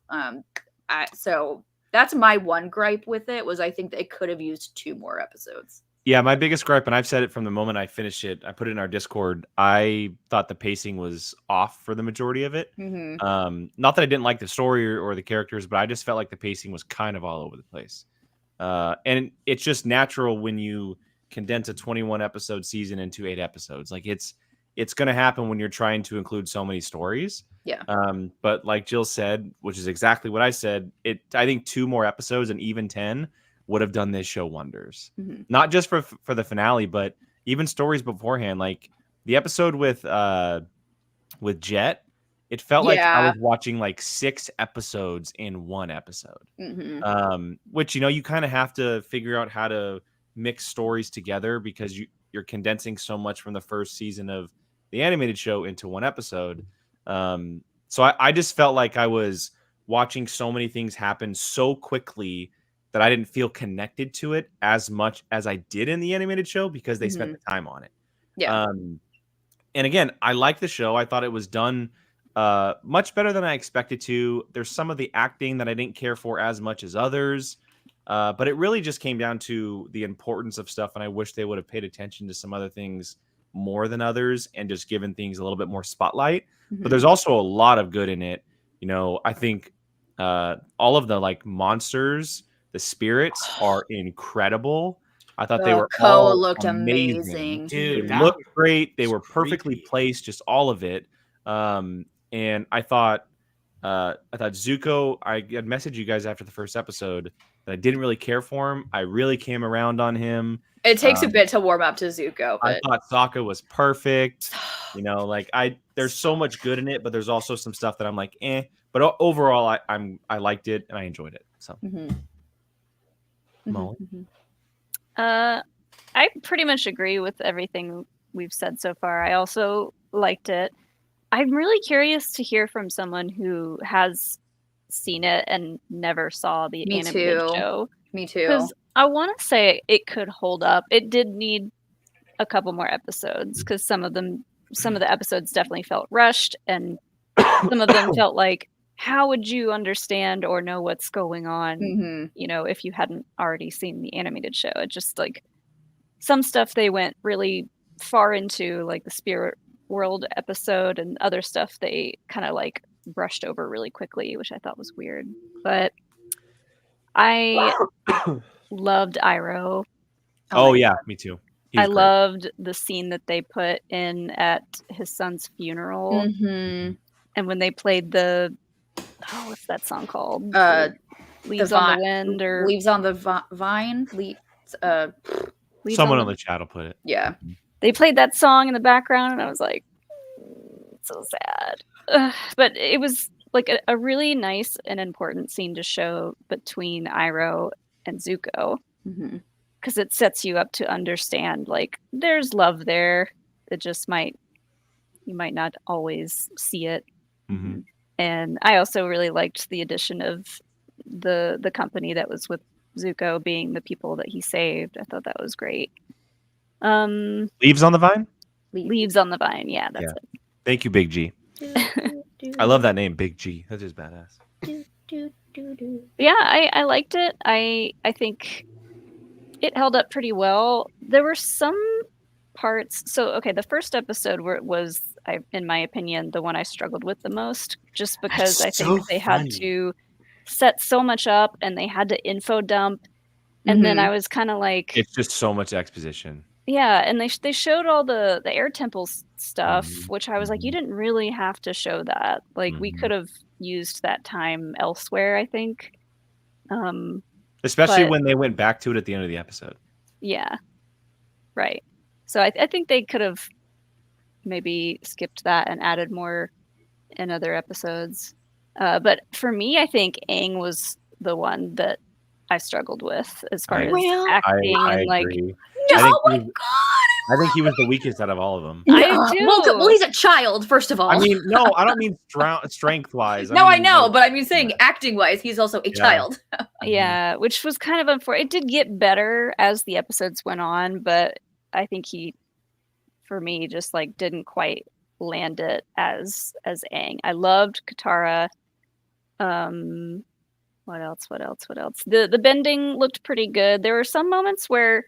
so that's my one gripe with it was I think they could have used 2 more episodes. Yeah, my biggest gripe, and I've said it from the moment I finished it, I put it in our Discord, I thought the pacing was off for the majority of it. Not that I didn't like the story or the characters, but I just felt like the pacing was kind of all over the place. And it's just natural when you condense a 21 episode season into 8 episodes. Like it's going to happen when you're trying to include so many stories. Yeah. But like Jill said, which is exactly what I said, I think 2 more episodes and even 10 would have done this show wonders. Not just for the finale, but even stories beforehand. Like the episode with Jet, it felt like I was watching like 6 episodes in 1 episode. Which you kind of have to figure out how to mix stories together because you're condensing so much from the first season of the animated show into 1 episode. So I just felt like I was watching so many things happen so quickly that I didn't feel connected to it as much as I did in the animated show because they spent the time on it. Yeah. And again, I liked the show. I thought it was done much better than I expected to. There's some of the acting that I didn't care for as much as others. But it really just came down to the importance of stuff. And I wish they would have paid attention to some other things more than others and just given things a little bit more spotlight. But there's also a lot of good in it. I think all of the like monsters, the spirits are incredible. I thought they were all looked amazing. Dude, they looked great. They were perfectly placed, just all of it. And I thought Zuko, I had messaged you guys after the first episode that I didn't really care for him. I really came around on him. It takes a bit to warm up to Zuko. But... I thought Sokka was perfect. There's so much good in it, but there's also some stuff that I'm like, eh. But overall, I liked it and I enjoyed it. So. Molly? I pretty much agree with everything we've said so far. I also liked it. I'm really curious to hear from someone who has seen it and never saw the Me animated too. show. Me too. Because I want to say it could hold up. It did need a couple more episodes because some of the episodes definitely felt rushed, and some of them felt like, how would you understand or know what's going on, if you hadn't already seen the animated show? It just like some stuff they went really far into, like the Spirit World episode, and other stuff they kind of like brushed over really quickly, which I thought was weird. But I loved Iroh. Oh yeah, me too. I loved the scene that they put in at his son's funeral, and when they played what's that song called? Leaves on the Wind, or Leaves on the Vine. Someone on the chat will put it. Yeah. They played that song in the background, and I was like, so sad. But it was like a really nice and important scene to show between Iroh and Zuko, because it sets you up to understand, like, there's love there. It just you might not always see it. And I also really liked the addition of the company that was with Zuko being the people that he saved. I thought that was great. Leaves on the Vine? Leaves on the Vine, yeah, that's it. Thank you, Big G. I love that name, Big G. That is badass. Yeah, I liked it. I think it held up pretty well. There were some parts. So, okay, the first episode was, in my opinion, the one I struggled with the most, just because I think they had to set so much up and they had to info dump. And then I was kind of like, it's just so much exposition. Yeah, and they showed all the air temples stuff, which I was like, you didn't really have to show that. Like, we could have used that time elsewhere, I think. Especially when they went back to it at the end of the episode. Yeah, right. So I think they could have maybe skipped that and added more in other episodes. But for me, I think Aang was the one that I struggled with as far as acting and like. Agree. Oh my god! I think he was the weakest out of all of them. I do. Well, he's a child, first of all. I mean, no, I don't mean strength-wise. I know, but I mean saying acting-wise, he's also a child. Yeah, which was kind of unfortunate. It did get better as the episodes went on, but I think he, for me, just like didn't quite land it as Aang. I loved Katara. What else? The bending looked pretty good. There were some moments where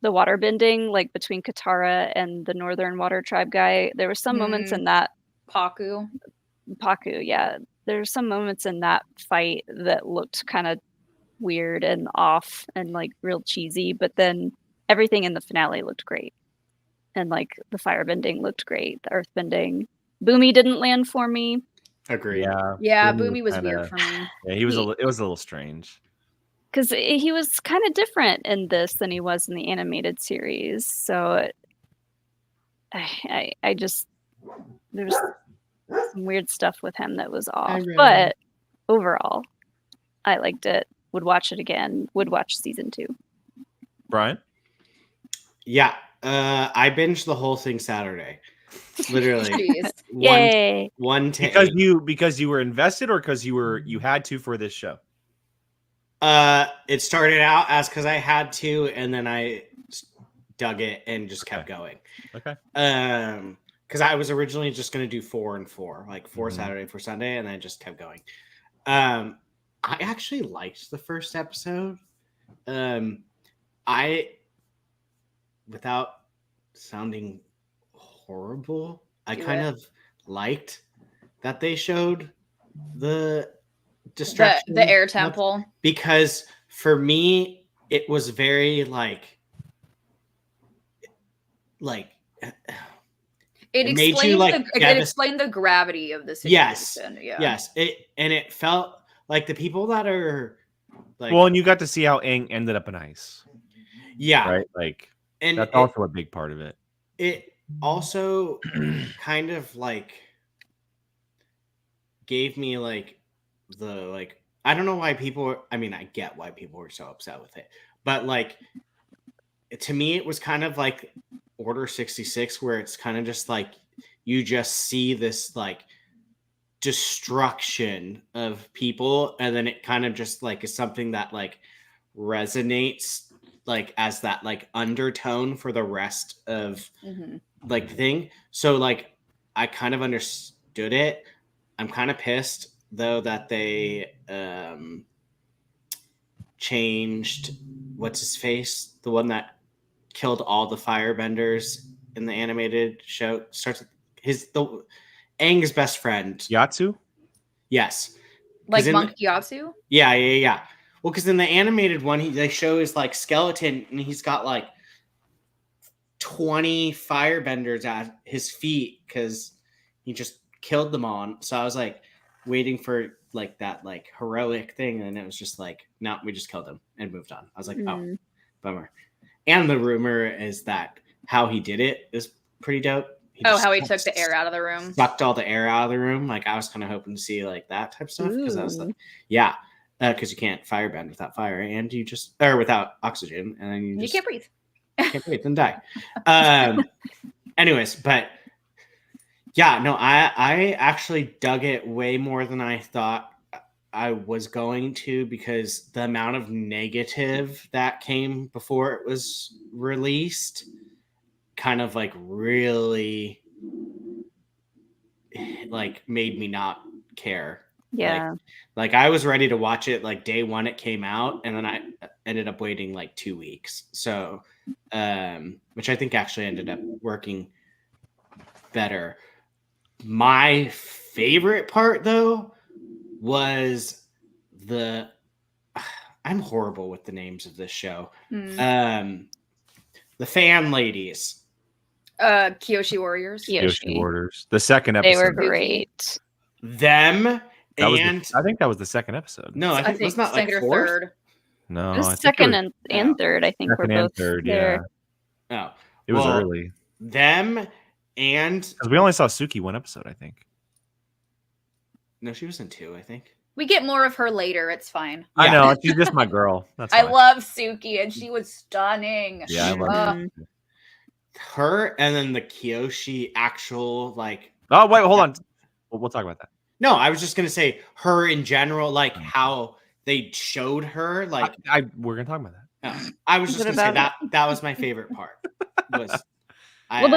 the water bending, like between Katara and the Northern Water Tribe guy, there were some moments in that Paku, yeah. There's some moments in that fight that looked kind of weird and off and like real cheesy, but then everything in the finale looked great. And like the fire bending looked great, the earth bending. Boomy didn't land for me. Agree. Yeah, Boomy was weird for me. Yeah, it was a little strange. Because he was kind of different in this than he was in the animated series. So I just, there was some weird stuff with him that was off. But overall, I liked it. Would watch it again. Would watch season 2. Brian? Yeah. I binged the whole thing Saturday. Literally. Yay. One take. Because you were invested, or because you had to for this show? It started out as because I had to, and then I dug it and just kept going. Okay. Because I was originally just going to do 4 and 4, like 4 Saturday, 4 Sunday, and I just kept going. I actually liked the first episode. Without sounding horrible, I kind of liked that they showed the destruction, the air temple, because for me it was very like it made you like it explained the gravity of the situation. Yes, it felt like the people that are like, well, and you got to see how Aang ended up in ice. Yeah, right. Like, and that's also a big part of it. It also kind of like gave me like the I don't know why people. I mean, I get why people were so upset with it, but like to me it was kind of like Order 66, where it's kind of just like you just see this like destruction of people, and then it kind of just like is something that like resonates like as that like undertone for the rest of like the thing. So like I kind of understood it. I'm kind of pissed though that they changed what's his face, the one that killed all the firebenders in the animated show. Starts with Aang's best friend. Yatsu? Yes. Like Monk Gyatso? Yeah. Well, because in the animated one, they show his like skeleton, and he's got like 20 firebenders at his feet because he just killed them all. So I was like waiting for like that like heroic thing, and it was just like, no, we just killed him and moved on. I was like, oh, bummer. And the rumor is that how he did it is pretty dope. How he took the air out of the room. Sucked all the air out of the room. Like I was kind of hoping to see like that type of stuff, because I was like, yeah, because you can't firebend without fire, and you just without oxygen, and then you can't breathe. Can't breathe and die. Anyways, but yeah, no, I actually dug it way more than I thought I was going to, because the amount of negative that came before it was released kind of like really like made me not care. Yeah. Like I was ready to watch it like day one it came out, and then I ended up waiting like 2 weeks. So which I think actually ended up working better. My favorite part though was I'm horrible with the names of this show. The fan ladies. Kyoshi Warriors. Kyoshi Warriors. The second episode. They were great. Them. I think that was the second episode. No, I think it was not like fourth. Third. No, it was second and third. I think second we're both third. there. Yeah. Oh, it was early. Them and because we only saw Suki one episode, I think. No, she was in 2, I think. We get more of her later. It's fine. I know. She's just my girl. That's I fine. love Suki, and she was stunning. Yeah, I love her, and then the Kyoshi actual like. Oh wait, hold on. We'll talk about that. No, I was just gonna say her in general, like how they showed her. Like we're gonna talk about that. No, I was just gonna say that was my favorite part. The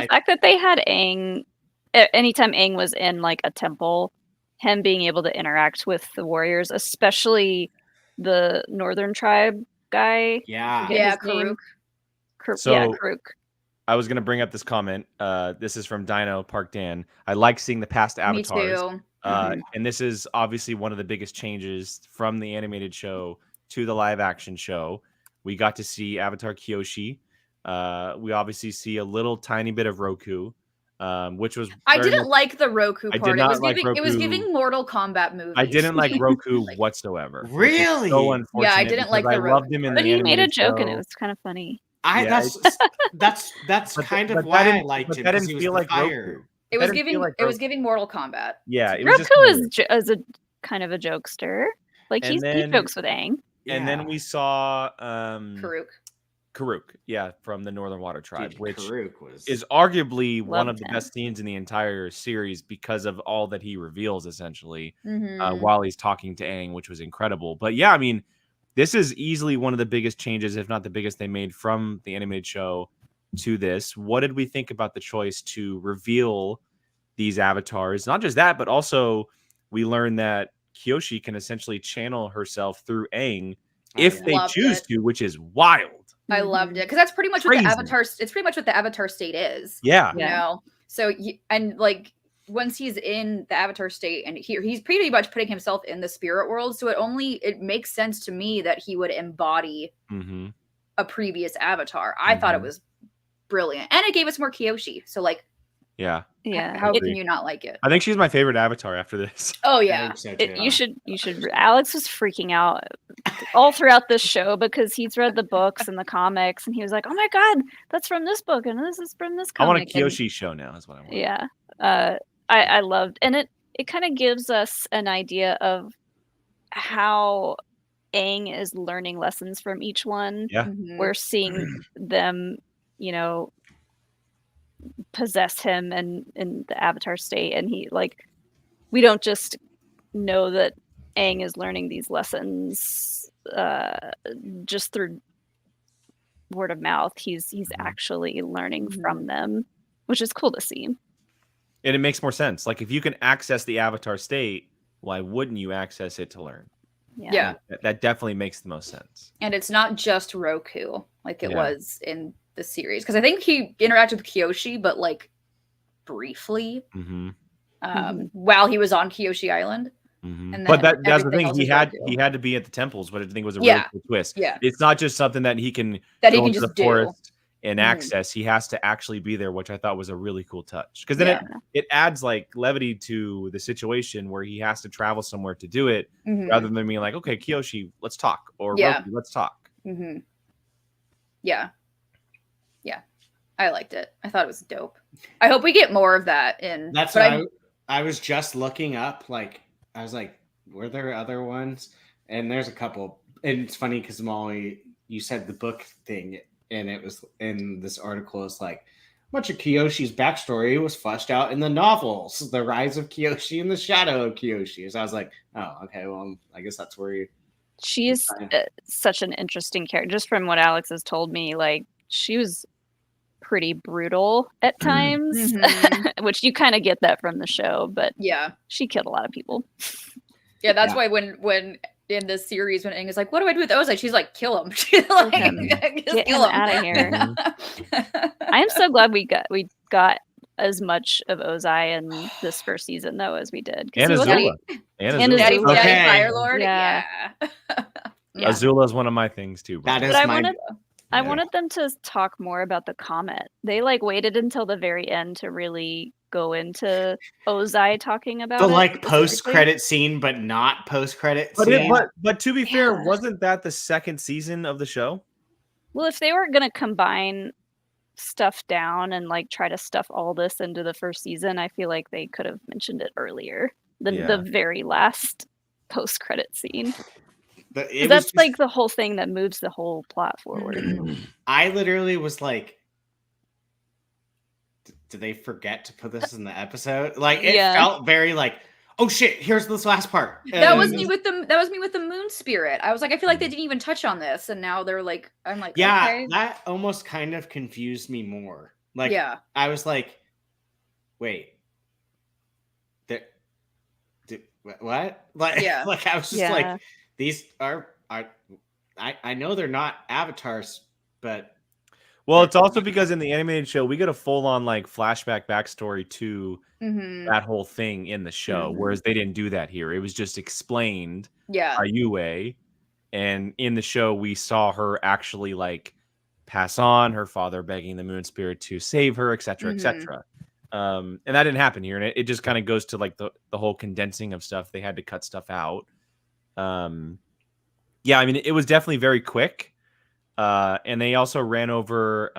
fact that they had Aang, anytime Aang was in like a temple, him being able to interact with the warriors, especially the northern tribe guy. Yeah, Karuk. Karuk. I was going to bring up this comment. This is from Dino Park Dan. I like seeing the past avatars. Me too. And this is obviously one of the biggest changes from the animated show to the live action show. We got to see Avatar Kyoshi. We obviously see a little tiny bit of Roku, which was... I didn't like the Roku part. I did not like Roku. It was giving Mortal Kombat movies. I didn't like Roku whatsoever. Really? So unfortunate. Yeah, I didn't like the Roku. I loved him in but the he made a joke show. and it was kind of funny. That's kind of why I liked him. That didn't feel like Roku. It was giving Mortal Kombat. Yeah, it Roku was is a kind of a jokester. Like he jokes with Aang. And then we saw Karuk, yeah, from the Northern Water Tribe, which Karuk is arguably one of the best scenes in the entire series because of all that he reveals, essentially, while he's talking to Aang, which was incredible. But yeah, I mean, this is easily one of the biggest changes, if not the biggest, they made from the animated show to this. What did we think about the choice to reveal these avatars? Not just that, but also we learned that Kyoshi can essentially channel herself through Aang if they choose to, which is wild. I loved it because that's pretty much what the Avatar. It's pretty much what the Avatar state is. Yeah, you know. So and like once he's in the Avatar state, and he's pretty much putting himself in the spirit world. So it makes sense to me that he would embody a previous Avatar. I thought it was brilliant, and it gave us more Kyoshi. So like, yeah. How can you not like it? I think she's my favorite Avatar after this. Oh yeah, you should. Alex was freaking out all throughout this show because he's read the books and the comics, and he was like, "Oh my god, that's from this book, and this is from this comic." I want a Kyoshi show now. Is what I want. Yeah, I loved, and it kind of gives us an idea of how Aang is learning lessons from each one. Yeah. Mhm. We're seeing them, you know, possess him and in the Avatar state, and he like we don't just know that Aang is learning these lessons just through word of mouth. He's actually learning from them, which is cool to see. And it makes more sense. Like if you can access the Avatar state, why wouldn't you access it to learn? Yeah. That definitely makes the most sense. And it's not just Roku like it Yeah. was in the series, because I think he interacted with Kyoshi, but like briefly, while he was on Kyoshi Island. And But that's the everything thing. else He is had Roku. he had to be at the temples, but I think it was a really cool twist. Yeah. It's not just something that he can That he go can into just the do. forest and access. He has to actually be there, which I thought was a really cool touch. Because then it adds like levity to the situation where he has to travel somewhere to do it, rather than being like, okay, Kyoshi, let's talk, or Roku, let's talk. Yeah. Yeah. I liked it. I thought it was dope. I hope we get more of that in. That's what I was just looking up. Like, I was like, were there other ones? And there's a couple. And it's funny because Molly, you said the book thing, and it was in this article. It's like much of Kyoshi's backstory was fleshed out in the novels, The Rise of Kyoshi and the Shadow of Kyoshi. So I was like, oh, okay, well, I guess that's where you. She's such an interesting character. Just from what Alex has told me, like she was pretty brutal at times, which you kind of get that from the show. But yeah, she killed a lot of people. Yeah, that's why when in this series, when Aang is like, "What do I do with Ozai?" She's like, "Kill him! She's like, Get him out of here!" I am so glad we got as much of Ozai in this first season, though, as we did. And Azula. Daddy Fire Lord. Yeah. Azula is one of my things too. Bro. That is I wanted them to talk more about the comet. They like waited until the very end to really go into Ozai talking about the like post-credit scene, but not post-credit scene. But to be fair, wasn't that the second season of the show? Well, if they were gonna combine stuff down and like try to stuff all this into the first season, I feel like they could have mentioned it earlier than the very last post-credit scene. That's like the whole thing that moves the whole plot forward. I literally was like, did they forget to put this in the episode? Like it felt very like, oh shit, here's this last part. That was me with the moon spirit. I was like, I feel like they didn't even touch on this, and now they're like, I'm like, okay. That almost kind of confused me more. Like, I was like, wait, what? Like, like I was just like, these are I know they're not avatars, but well, it's also because in the animated show we get a full-on like flashback backstory to that whole thing in the show, whereas they didn't do that here. It was just explained by Yue, and in the show we saw her actually like pass on, her father begging the moon spirit to save her, etc., etc. And that didn't happen here, and it just kind of goes to like the whole condensing of stuff. They had to cut stuff out. Yeah, I mean, it was definitely very quick. And they also ran over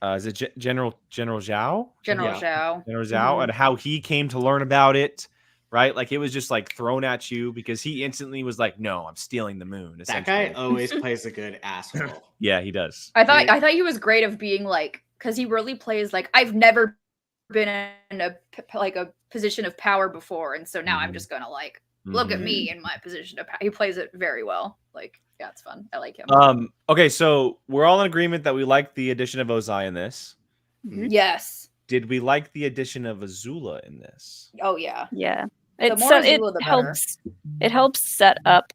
is it General Zhao? General Zhao. And how he came to learn about it, right? Like it was just like thrown at you because he instantly was like, "No, I'm stealing the moon." That guy always plays a good asshole. Yeah, he does. I thought he was great of being like, because he really plays like, I've never been in a position of power before, and so now I'm just gonna like look at me in my position of power. He plays it very well. Like, yeah, it's fun. I like him. Okay, so we're all in agreement that we like the addition of Ozai in this. Yes. Did we like the addition of Azula in this? Oh yeah. Yeah. It helps set up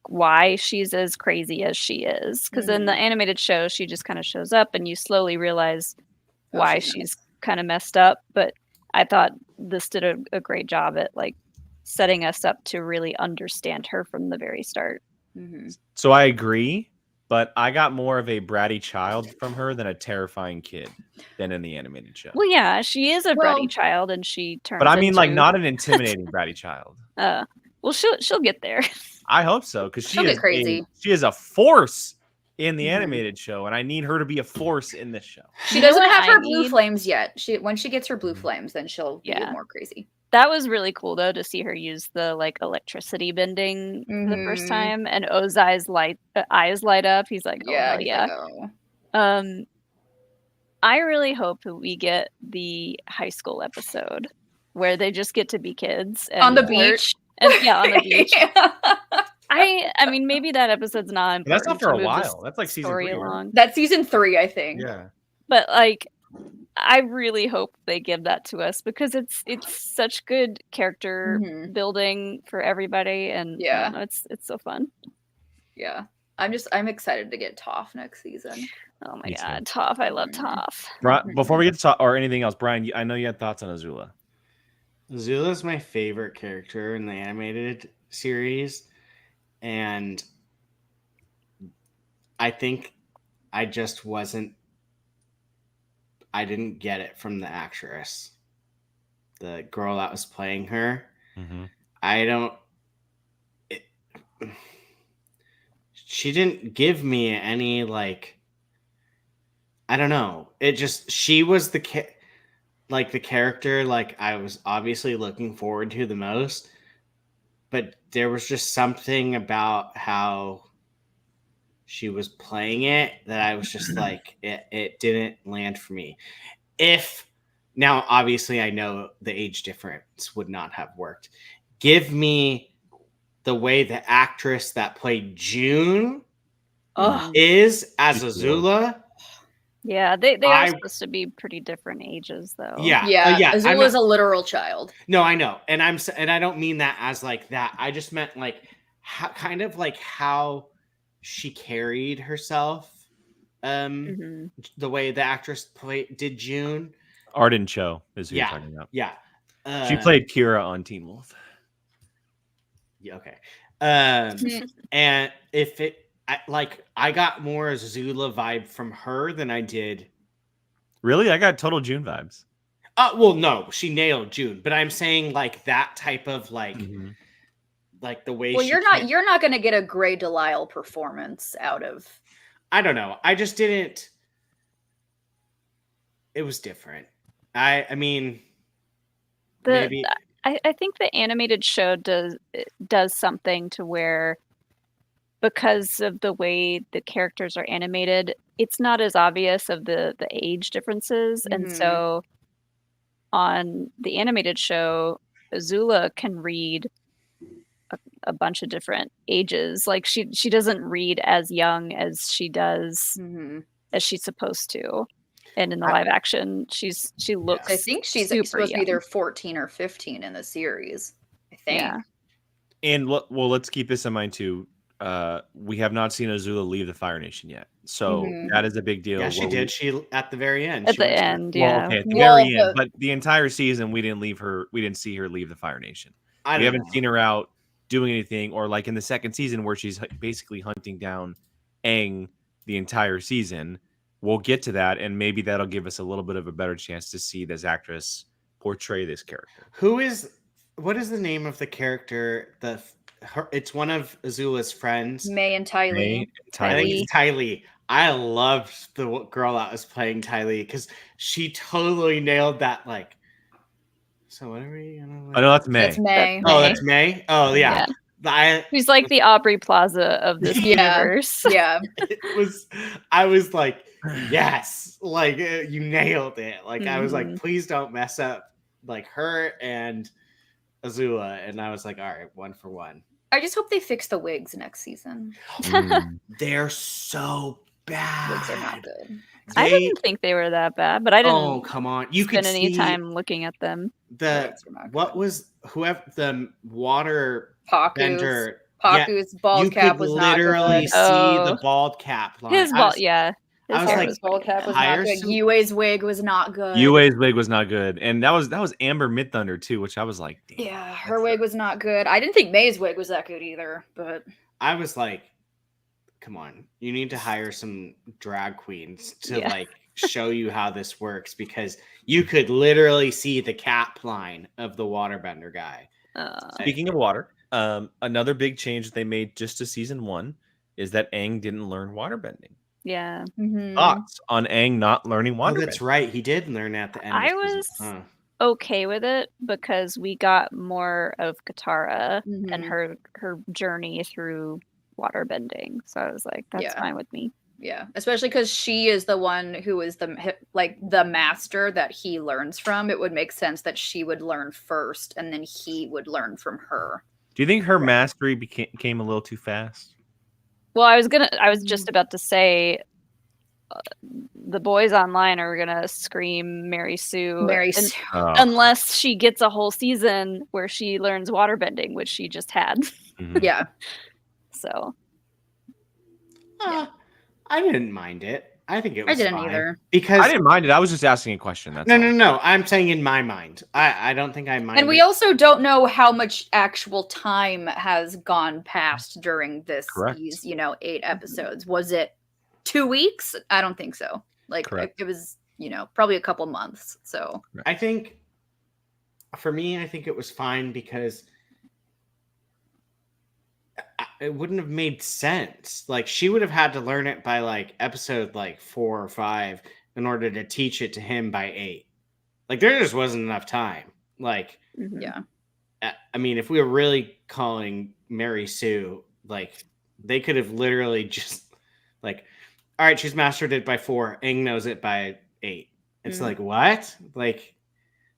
why she's as crazy as she is. Because in the animated show, she just kind of shows up and you slowly realize why she's kind of messed up. But I thought this did a great job at like setting us up to really understand her from the very start. So I agree, but I got more of a bratty child from her than a terrifying kid than in the animated show. Well, yeah, she is a bratty child, and she turns. But I mean, like, not an intimidating bratty child. Well, she'll get there. I hope so, because she is a force in the animated show, and I need her to be a force in this show. She doesn't have her blue flames yet. When she gets her blue flames, then she'll get more crazy. That was really cool though to see her use the like electricity bending for the first time, and Ozai's eyes light up. He's like, "Oh hell yeah!" I really hope that we get the high school episode where they just get to be kids and on the beach. And on the beach. I mean, maybe that episode's not important. That's not for a while. That's like season 3. Along. That's season 3, I think. Yeah. But like, I really hope they give that to us because it's such good character building for everybody, and I don't know, it's so fun. Yeah, I'm excited to get Toph next season. Oh my god, Toph! I love Toph. Before we get to Toph or anything else, Brian, I know you had thoughts on Azula. Azula is my favorite character in the animated series, and I think I just wasn't. I didn't get it from the actress, the girl that was playing her. I don't. She didn't give me any like. I don't know. It just she was the character like I was obviously looking forward to the most, but there was just something about how she was playing it that I was just like it didn't land for me. If now obviously I know the age difference would not have worked. Give me the way the actress that played June is as Azula. Yeah, they are supposed to be pretty different ages, though. Yeah. Azula's a literal child. No, I know, and I don't mean that as like that. I just meant like kind of like how she carried herself, the way the actress did June. Arden Cho is who you're talking about. Yeah, she played Kira on Teen Wolf. Yeah, okay. And if it. I got more Azula vibe from her than I did. Really? I got total June vibes. Well, no, she nailed June, but I'm saying like that type of like the way. Well, you're not going to get a Grey Delisle performance out of. I don't know. I just didn't. It was different. I mean, maybe. I think the animated show does something to where. Because of the way the characters are animated, it's not as obvious of the age differences. And so on the animated show, Azula can read a bunch of different ages. Like she doesn't read as young as she does as she's supposed to. And in the live action, she looks. I think she's supposed to be either 14 or 15 in the series. I think. Yeah. And let's keep this in mind too. We have not seen Azula leave the Fire Nation yet, so that is a big deal. Yeah, she did. She at the very end. At the end, yeah. Okay, at the very end, but the entire season we didn't leave her. We didn't see her leave the Fire Nation. We haven't seen her out doing anything, or like in the second season where she's basically hunting down Aang the entire season. We'll get to that, and maybe that'll give us a little bit of a better chance to see this actress portray this character. What is the name of the character? It's one of Azula's friends. May and Ty Lee. I think it's Ty Lee. I loved the girl that was playing Ty Lee because she totally nailed that. Like, so what are we gonna? Oh no, that's May. That's May. That's May. Oh yeah. She's like the Aubrey Plaza of this universe. Yeah. I was like, yes, like you nailed it. Like I was like, please don't mess up like her and Azula, and I was like, all right, 1 for 1. I just hope they fix the wigs next season. They're so bad. Wigs are not good. I didn't think they were that bad, but I didn't. Oh come on! You spend could any time looking at them. Whoever the water bender. Paku's bald cap was not good. You could literally see the bald cap line. His bald, yeah. His bald cap was not good. Yue's wig was not good. Yue's wig was not good, and that was Amber Midthunder too, which I was like, damn, yeah, her wig was not good. I didn't think May's wig was that good either, but I was like, come on, you need to hire some drag queens to like show you how this works, because you could literally see the cap line of the waterbender guy. Speaking of water, another big change that they made just to season 1 is that Aang didn't learn waterbending. Yeah. Thoughts on Aang not learning waterbending? That's right. He did learn at the end. I was okay with it because we got more of Katara and Mhm. her journey through water bending. So I was like, that's Yeah. fine with me. Yeah, especially because she is the one who is the master that he learns from. It would make sense that she would learn first, and then he would learn from her. Do you think her mastery came a little too fast? Well, I was just about to say, the boys online are gonna scream Mary Sue, unless she gets a whole season where she learns waterbending, which she just had. Yeah. So. I didn't mind it. I think it was I didn't fine. either. Because I didn't mind it. I was just asking a question. That's no. I'm saying in my mind. I don't think I mind. And we also don't know how much actual time has gone past during these 8 episodes. Was it 2 weeks? I don't think so. Like it was, probably a couple months. So I think for me, I think it was fine because it wouldn't have made sense. Like she would have had to learn it by like episode like 4 or 5 in order to teach it to him by 8. Like there just wasn't enough time. Like yeah. I mean, if we were really calling Mary Sue, like they could have literally just like, all right, she's mastered it by 4. Aang knows it by 8. It's like what? Like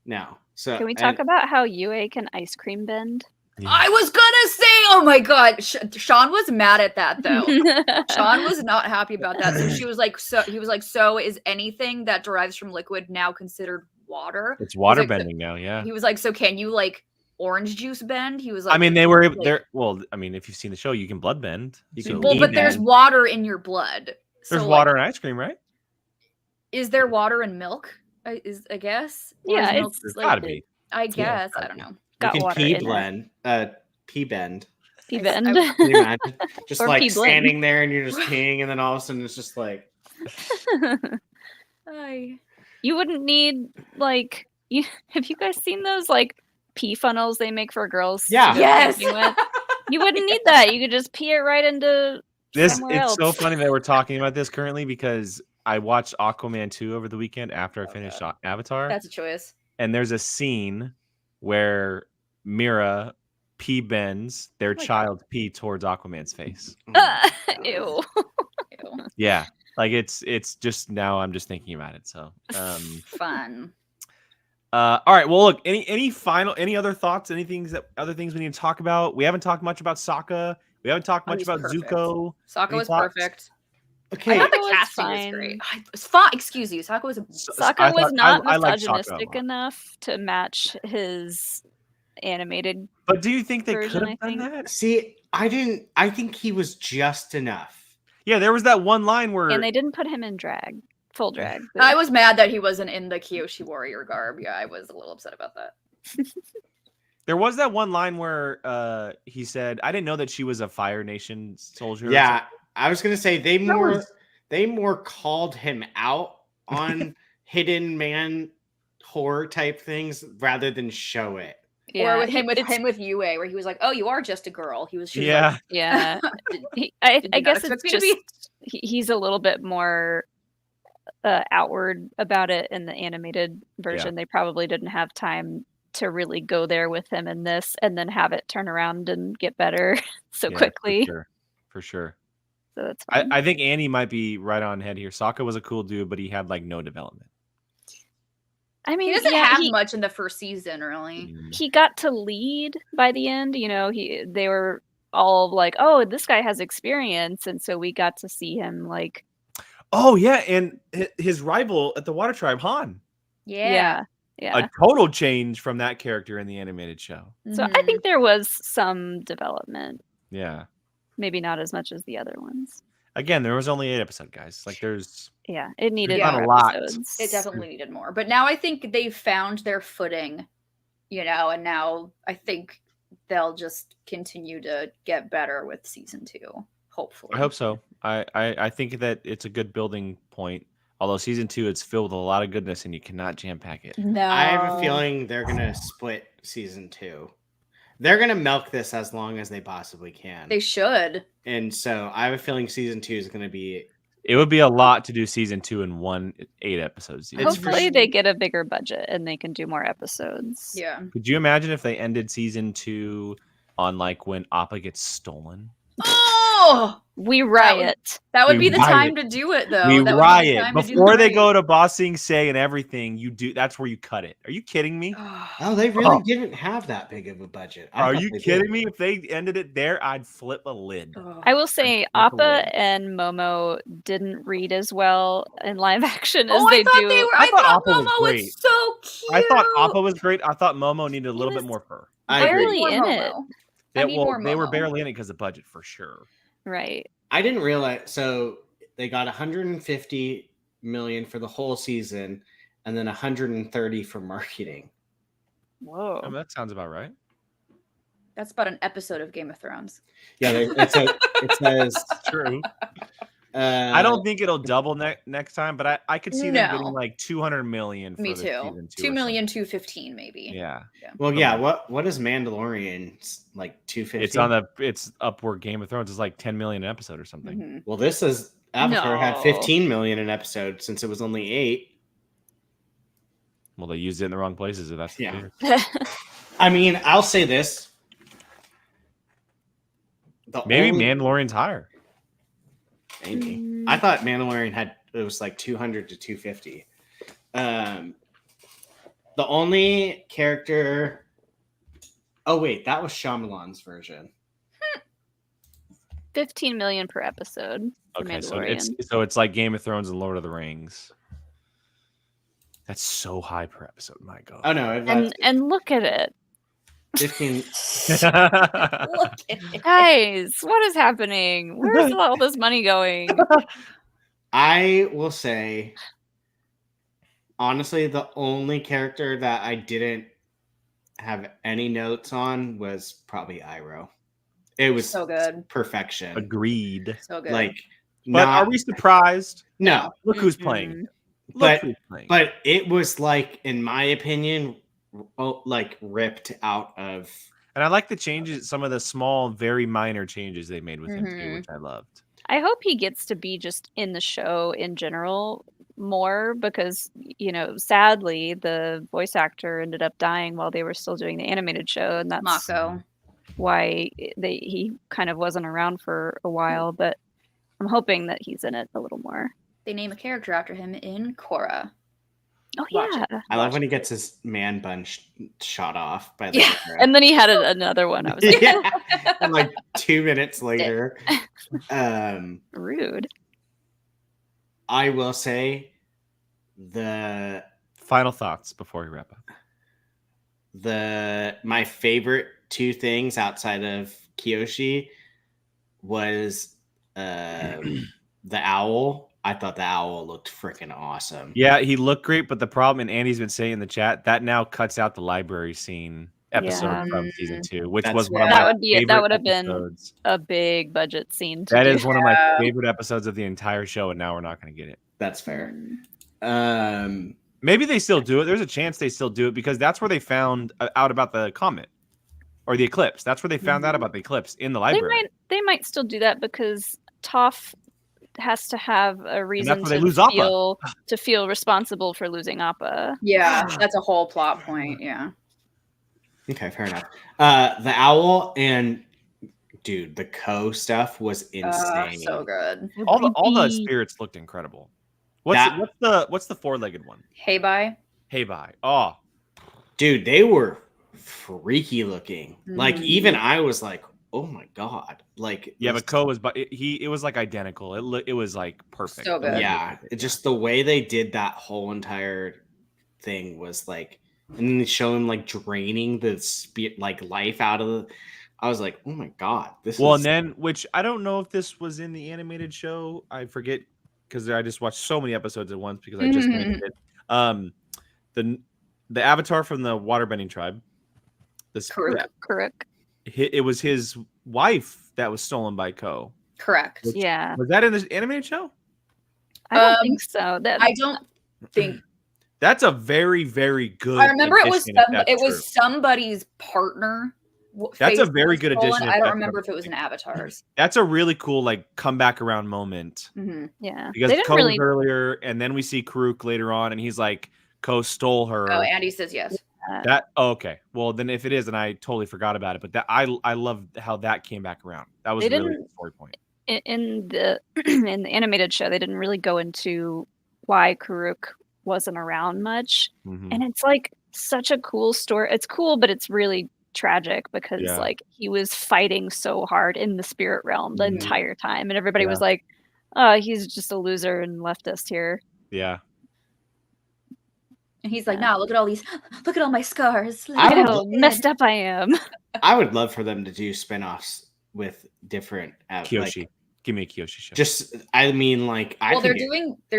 no. So can we talk about how Yue can ice cream bend? Yeah. I was gonna say, oh my god, Sean was mad at that though. Sean was not happy about that. So he was like, so is anything that derives from liquid now considered water? It's water bending now, yeah. He was like, so can you like orange juice bend? He was like, I mean, they were there. Well, I mean, if you've seen the show, you can blood bend. But there's water in your blood. There's water in ice cream, right? Is there water in milk? I guess. Yeah, it's gotta be. I guess. I don't know. You can pea blend. Pea bend. Pea bend. Can you imagine? Just like standing there and you're just peeing, and then all of a sudden it's just like. You wouldn't need like have you guys seen those like pee funnels they make for girls? Yeah. Yes. You wouldn't need that. You could just pee it right into somewhere else. It's so funny that we're talking about this currently because I watched Aquaman 2 over the weekend after I finished Avatar. That's a choice. And there's a scene where Mira pee bends their child's pee towards Aquaman's face. Ew. Yeah. Like it's just now I'm just thinking about it. So fun. All right. Well, look, any other thoughts? Other things we need to talk about? We haven't talked much about Sokka. We haven't talked much about Zuko. Sokka was perfect. Okay. I thought the casting was great. It's fine. Excuse you. Sokka was not misogynistic enough to match his animated. But do you think they could have done that? See, I didn't. I think he was just enough. Yeah, there was that one line where and they didn't put him in full drag. I was mad that he wasn't in the Kyoshi warrior garb. Yeah, I was a little upset about that. There was that one line where he said, "I didn't know that she was a Fire Nation soldier." Yeah, I was gonna say they more called him out on hidden man horror type things rather than show it. Yeah, or with him with Yue, where he was like, "Oh, you are just a girl." He was. Yeah. I guess it's just he's a little bit more outward about it in the animated version. Yeah. They probably didn't have time to really go there with him in this, and then have it turn around and get better so quickly. For sure. So that's fine. I think Annie might be right on head here. Sokka was a cool dude, but he had like no development. I mean, he doesn't have much in the first season, really. He got to lead by the end. They were all like, "Oh, this guy has experience," and so we got to see him like. Oh yeah, and his rival at the Water Tribe, Han. Yeah. A total change from that character in the animated show. So I think there was some development. Yeah. Maybe not as much as the other ones. Again, there was only 8 episodes, guys. Like there's it needed not a lot. Episodes. It definitely needed more. But now I think they've found their footing, and now I think they'll just continue to get better with season 2, hopefully. I hope so. I think that it's a good building point. Although season 2 is filled with a lot of goodness and you cannot jam pack it. No. I have a feeling they're gonna split season 2. They're going to milk this as long as they possibly can. They should. And so I have a feeling season 2 is going to be It would be a lot to do season 2 in 8 episodes. It's Hopefully they get a bigger budget and they can do more episodes. Yeah. Could you imagine if they ended season 2 on like when Appa gets stolen? Oh, We riot. that would We be the riot. time to do it, though. We That would be the riot time to do before they riot. go to Bossing Say and everything. That's where you cut it. Are you kidding me? Oh, they really didn't have that big of a budget. Are you kidding me? If they ended it there, I'd flip a lid. Oh. I will say Flip a lid. Appa and Momo didn't read as well in live action as Oh, they I thought do. they were. I I thought thought Appa was Momo great. was so cute. I thought Appa was great. I thought Momo needed a little bit was more fur. I agree. barely More in Momo. it. I need more They were Momo. barely in it because of budget for sure. Right. I didn't realize. So they got 150 million for the whole season, and then 130 for marketing. Whoa. Oh, that sounds about right. That's about an episode of Game of Thrones. Yeah, it says. True. Uh, I don't think it'll double next time, but I could see them No. getting like 200 million. For Me the too. season 2 2 or million, 215 maybe. something. Yeah, Well, yeah. What is Mandalorian like? 250. it's upward. Game of Thrones is like 10 million an episode or something. Mhm. Well, this is Avatar had No. 15 million an episode since it was only 8. Well, they used it in the wrong places. If that's the Yeah. case. I mean, I'll say this. Maybe Mandalorian's higher. Maybe. I thought Mandalorian it was like 200 to 250. The only character. Oh wait, that was Shyamalan's version. 15 million per episode. for Okay, Mandalorian. so it's like Game of Thrones and Lord of the Rings. That's so high per episode. My God. Oh no, and look at it. 15. Look at it. Guys, what is happening? Where's all this money going? I will say, honestly, the only character that I didn't have any notes on was probably Iroh. It was So good. perfection. Agreed. So good. Like, But not, are we surprised? no, Look who's Mm-mm. playing. Look but who's playing. but it was like, in my opinion, like ripped out of. And I like the changes, some of the small, very minor changes they made with him too, Mhm. which I loved. I hope he gets to be just in the show in general more because, sadly, the voice actor ended up dying while they were still doing the animated show. And that's Mako. why he kind of wasn't around for a while. But I'm hoping that he's in it a little more. They name a character after him in Korra. Oh, Watch yeah. it. I love when he gets his man bun shot off by the. Yeah. And then he had another one. I was like, Yeah. And like 2 minutes later. rude. I will say the Final thoughts before we wrap up. my favorite 2 things outside of Kyoshi was the owl. I thought the owl looked freaking awesome. Yeah, he looked great, but the problem, and Andy's been saying in the chat, that now cuts out the library scene episode Yeah. from season 2, which That's was one of fair. my That favorite would have been episodes. a big budget scene. To That do. is one of my Yeah. favorite episodes of the entire show, and now we're not going to get it. That's fair. Mm. Maybe they still do it. There's a chance they still do it because that's where they found out about the comet or the eclipse. That's where they found out about the eclipse in the library. They might still do that because Toph has to have a reason where they lose Appa. to feel responsible for losing Appa. Yeah, that's a whole plot point. Yeah. Okay, fair enough. The owl and dude, the Ko stuff was insane. So good. All the spirits looked incredible. What's That- the 4-legged one? Hey, bye. Hey, bye. Oh, Dude, they were freaky looking. Like Mhm. even I was like, oh my god. Like yeah, this- but Ko was, but it was like identical. It was like perfect. So good. yeah, it just the way they did that whole entire thing was like, and then they show him like draining the like life out of the. I was like, oh my god, this. Well, is... and then, which I don't know if this was in the animated show. I forget because I just watched so many episodes at once because I just finished it. The avatar from the waterbending tribe, the spirit, Correct. it was his wife that was stolen by Ko. Correct. Yeah. Was that in the animated show? I don't think so. I don't think. That's a very, very good. I remember it was addition, if that's it was true. somebody's partner That's a face very was good stolen. addition. I don't remember if it was in Avatar's. That's a really cool like comeback around moment. Yeah, Because they didn't Ko really. was earlier, and then we see Karuk later on, and he's like, Ko stole her. Oh, Andy says yes. Okay. Well, then if it is, then I totally forgot about it. But that I love how that came back around. That was They really a didn't- good story point. In the in the animated show, they didn't really go into why Karuk wasn't around much, and it's like such a cool story. It's cool, but it's really tragic because like he was fighting so hard in the spirit realm the entire time, and everybody was like, "Oh, he's just a loser and left us here." Yeah. And he's like, "Nah, look at all my scars. Look Look at at how messed up I am." I would love for them to do spinoffs with different Kyoshi. like, Give me a Kyoshi show. just I mean, like I well, they're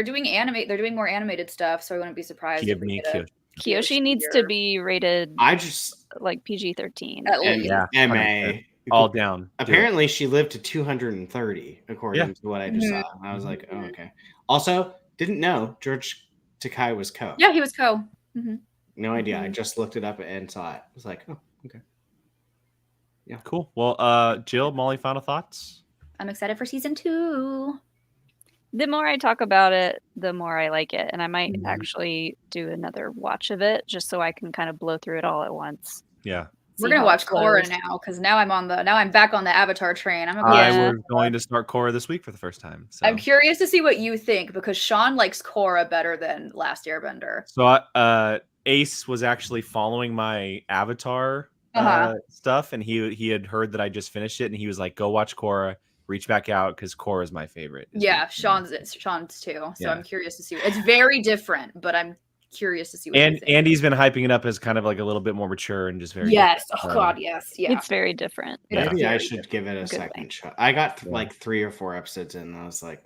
doing more animated stuff, so I wouldn't be surprised. Give if we me get a Kyoshi. Kyoshi needs to be rated I just like PG-13. at least. Yeah. MA. All down. Apparently, she lived to 230, according to what I just saw. And I was like, oh, okay. Also, didn't know George Takei was Ko. Yeah, he was Ko. No idea. I just looked it up and saw it. I was like, oh, okay. Yeah. Cool. Well, Jill, Molly, final thoughts? I'm excited for season 2. The more I talk about it, the more I like it, and I might actually do another watch of it just so I can kind of blow through it all at once. Yeah. We're gonna watch Korra now because now I'm back on the Avatar train. I was going to start Korra this week for the first time. So. I'm curious to see what you think because Sean likes Korra better than Last Airbender. So Ace was actually following my Avatar stuff, and he had heard that I just finished it, and he was like, "Go watch Korra. Reach back out because Korra is my favorite." Yeah, Sean's too. So I'm curious to see. It's very different, but I'm curious to see what you think. Andy's been hyping it up as kind of like a little bit more mature and just very yes. Oh God, yes. Yeah. It's very different. Maybe I should give it a second shot. I got like 3 or 4 episodes in, and I was like,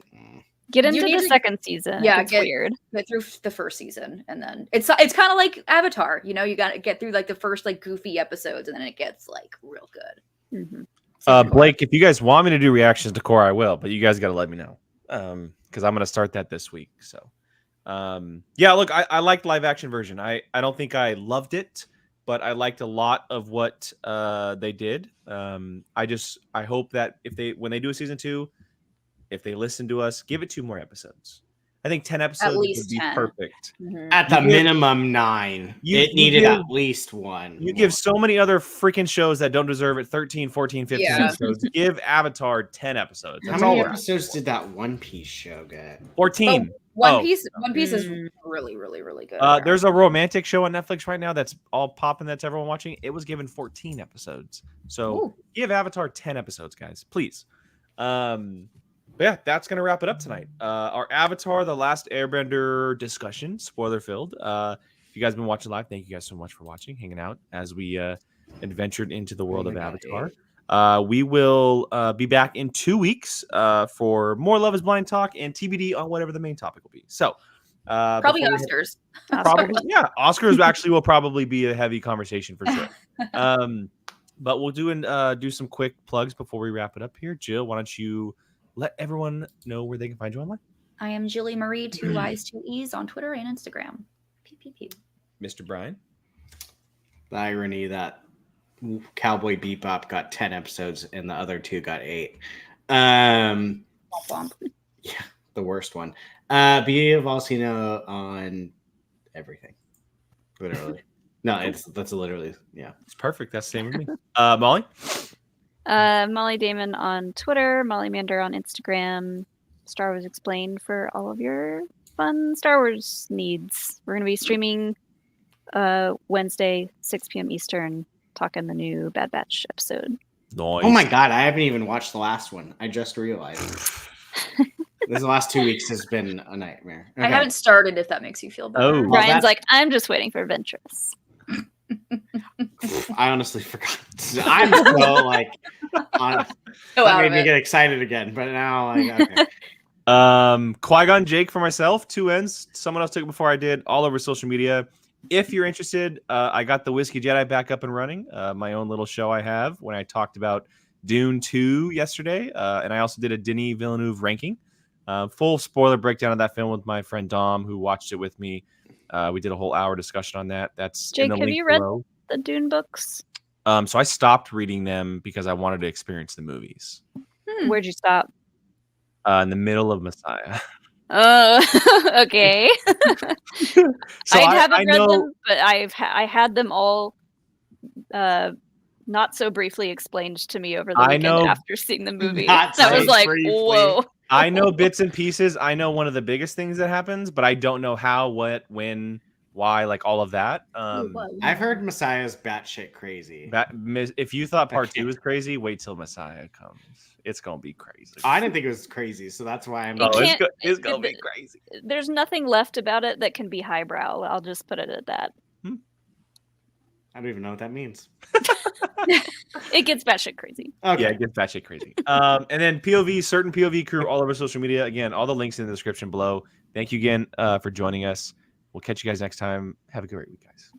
get into the second season. Yeah, it's weird. Get through the first season, and then it's kind of like Avatar. You know, you got to get through like the first like goofy episodes, and then it gets like real good. Blake, if you guys want me to do reactions to Korra, I will, but you guys got to let me know because I'm going to start that this week. So, yeah, look, I liked live action version. I don't think I loved it, but I liked a lot of what they did. I hope that when they do a season 2, if they listen to us, give it 2 more episodes. I think 10 episodes would be 10. perfect. At the minimum 9. It needed at least 1. You give so many other freaking shows that don't deserve it 13, 14, 15 episodes. Give Avatar 10 episodes. How many episodes did that One Piece show get? 14. One Piece is really, really, really good. There's a romantic show on Netflix right now that's all popping. That's everyone watching. It was given 14 episodes. So give Avatar 10 episodes, guys, please. But yeah, that's going to wrap it up tonight. Our Avatar, The Last Airbender discussion, spoiler filled. If you guys have been watching live, thank you guys so much for watching, hanging out as we adventured into the world of Avatar. We will be back in 2 weeks for more Love is Blind talk and TBD on whatever the main topic will be. So probably Oscars. Probably, yeah. Oscars actually will probably be a heavy conversation for sure. But we'll do some quick plugs before we wrap it up here. Jill, why don't you let everyone know where they can find you online? I am Jilly Marie, 2 Y's, 2 E's on Twitter and Instagram. Pew, pew, pew. Mr. Brian. The irony that Cowboy Bebop got 10 episodes and the other 2 got 8. Yeah, the worst one. Be of Alcino on everything. Literally. No, that's literally, yeah. It's perfect. That's the same with me. Molly? Molly Damon on Twitter, Molly Mander on Instagram, Star Wars Explained for all of your fun Star Wars needs. We're going to be streaming Wednesday, 6 p.m. Eastern, talking the new Bad Batch episode. Nice. Oh my God, I haven't even watched the last one. I just realized. The last 2 weeks has been a nightmare. Okay. I haven't started, if that makes you feel better. Oh, Ryan's like, I'm just waiting for Ventress. I honestly forgot. I'm so like, that made me get excited again. But now, like, okay. Qui-Gon Jake for myself, 2 N's. Someone else took it before I did. All over social media. If you're interested, I got the Whiskey Jedi back up and running. My own little show I have when I talked about Dune 2 yesterday, and I also did a Denis Villeneuve ranking. Full spoiler breakdown of that film with my friend Dom, who watched it with me. We did a whole hour discussion on that. That's Jake, in the have link you read below. the Dune books? So I stopped reading them because I wanted to experience the movies. Where'd you stop? In the middle of Messiah. Okay. So I haven't I read know, them, but I had them all not so briefly explained to me over the I weekend know- after seeing the movie. Not That was so like, briefly. whoa. I know bits and pieces. I know one of the biggest things that happens, but I don't know how, what, when, why, like all of that. I've heard Messiah's batshit crazy. If you thought part 2 was crazy, wait till Messiah comes. It's gonna be crazy. I didn't think it was crazy, so that's why I'm. You Oh, can't- it's gonna be crazy. There's nothing left about it that can be highbrow. I'll just put it at that. I don't even know what that means. It gets batshit crazy. Okay. Yeah, it gets batshit crazy. And then POV, certain POV crew all over social media. Again, all the links in the description below. Thank you again for joining us. We'll catch you guys next time. Have a great week, guys.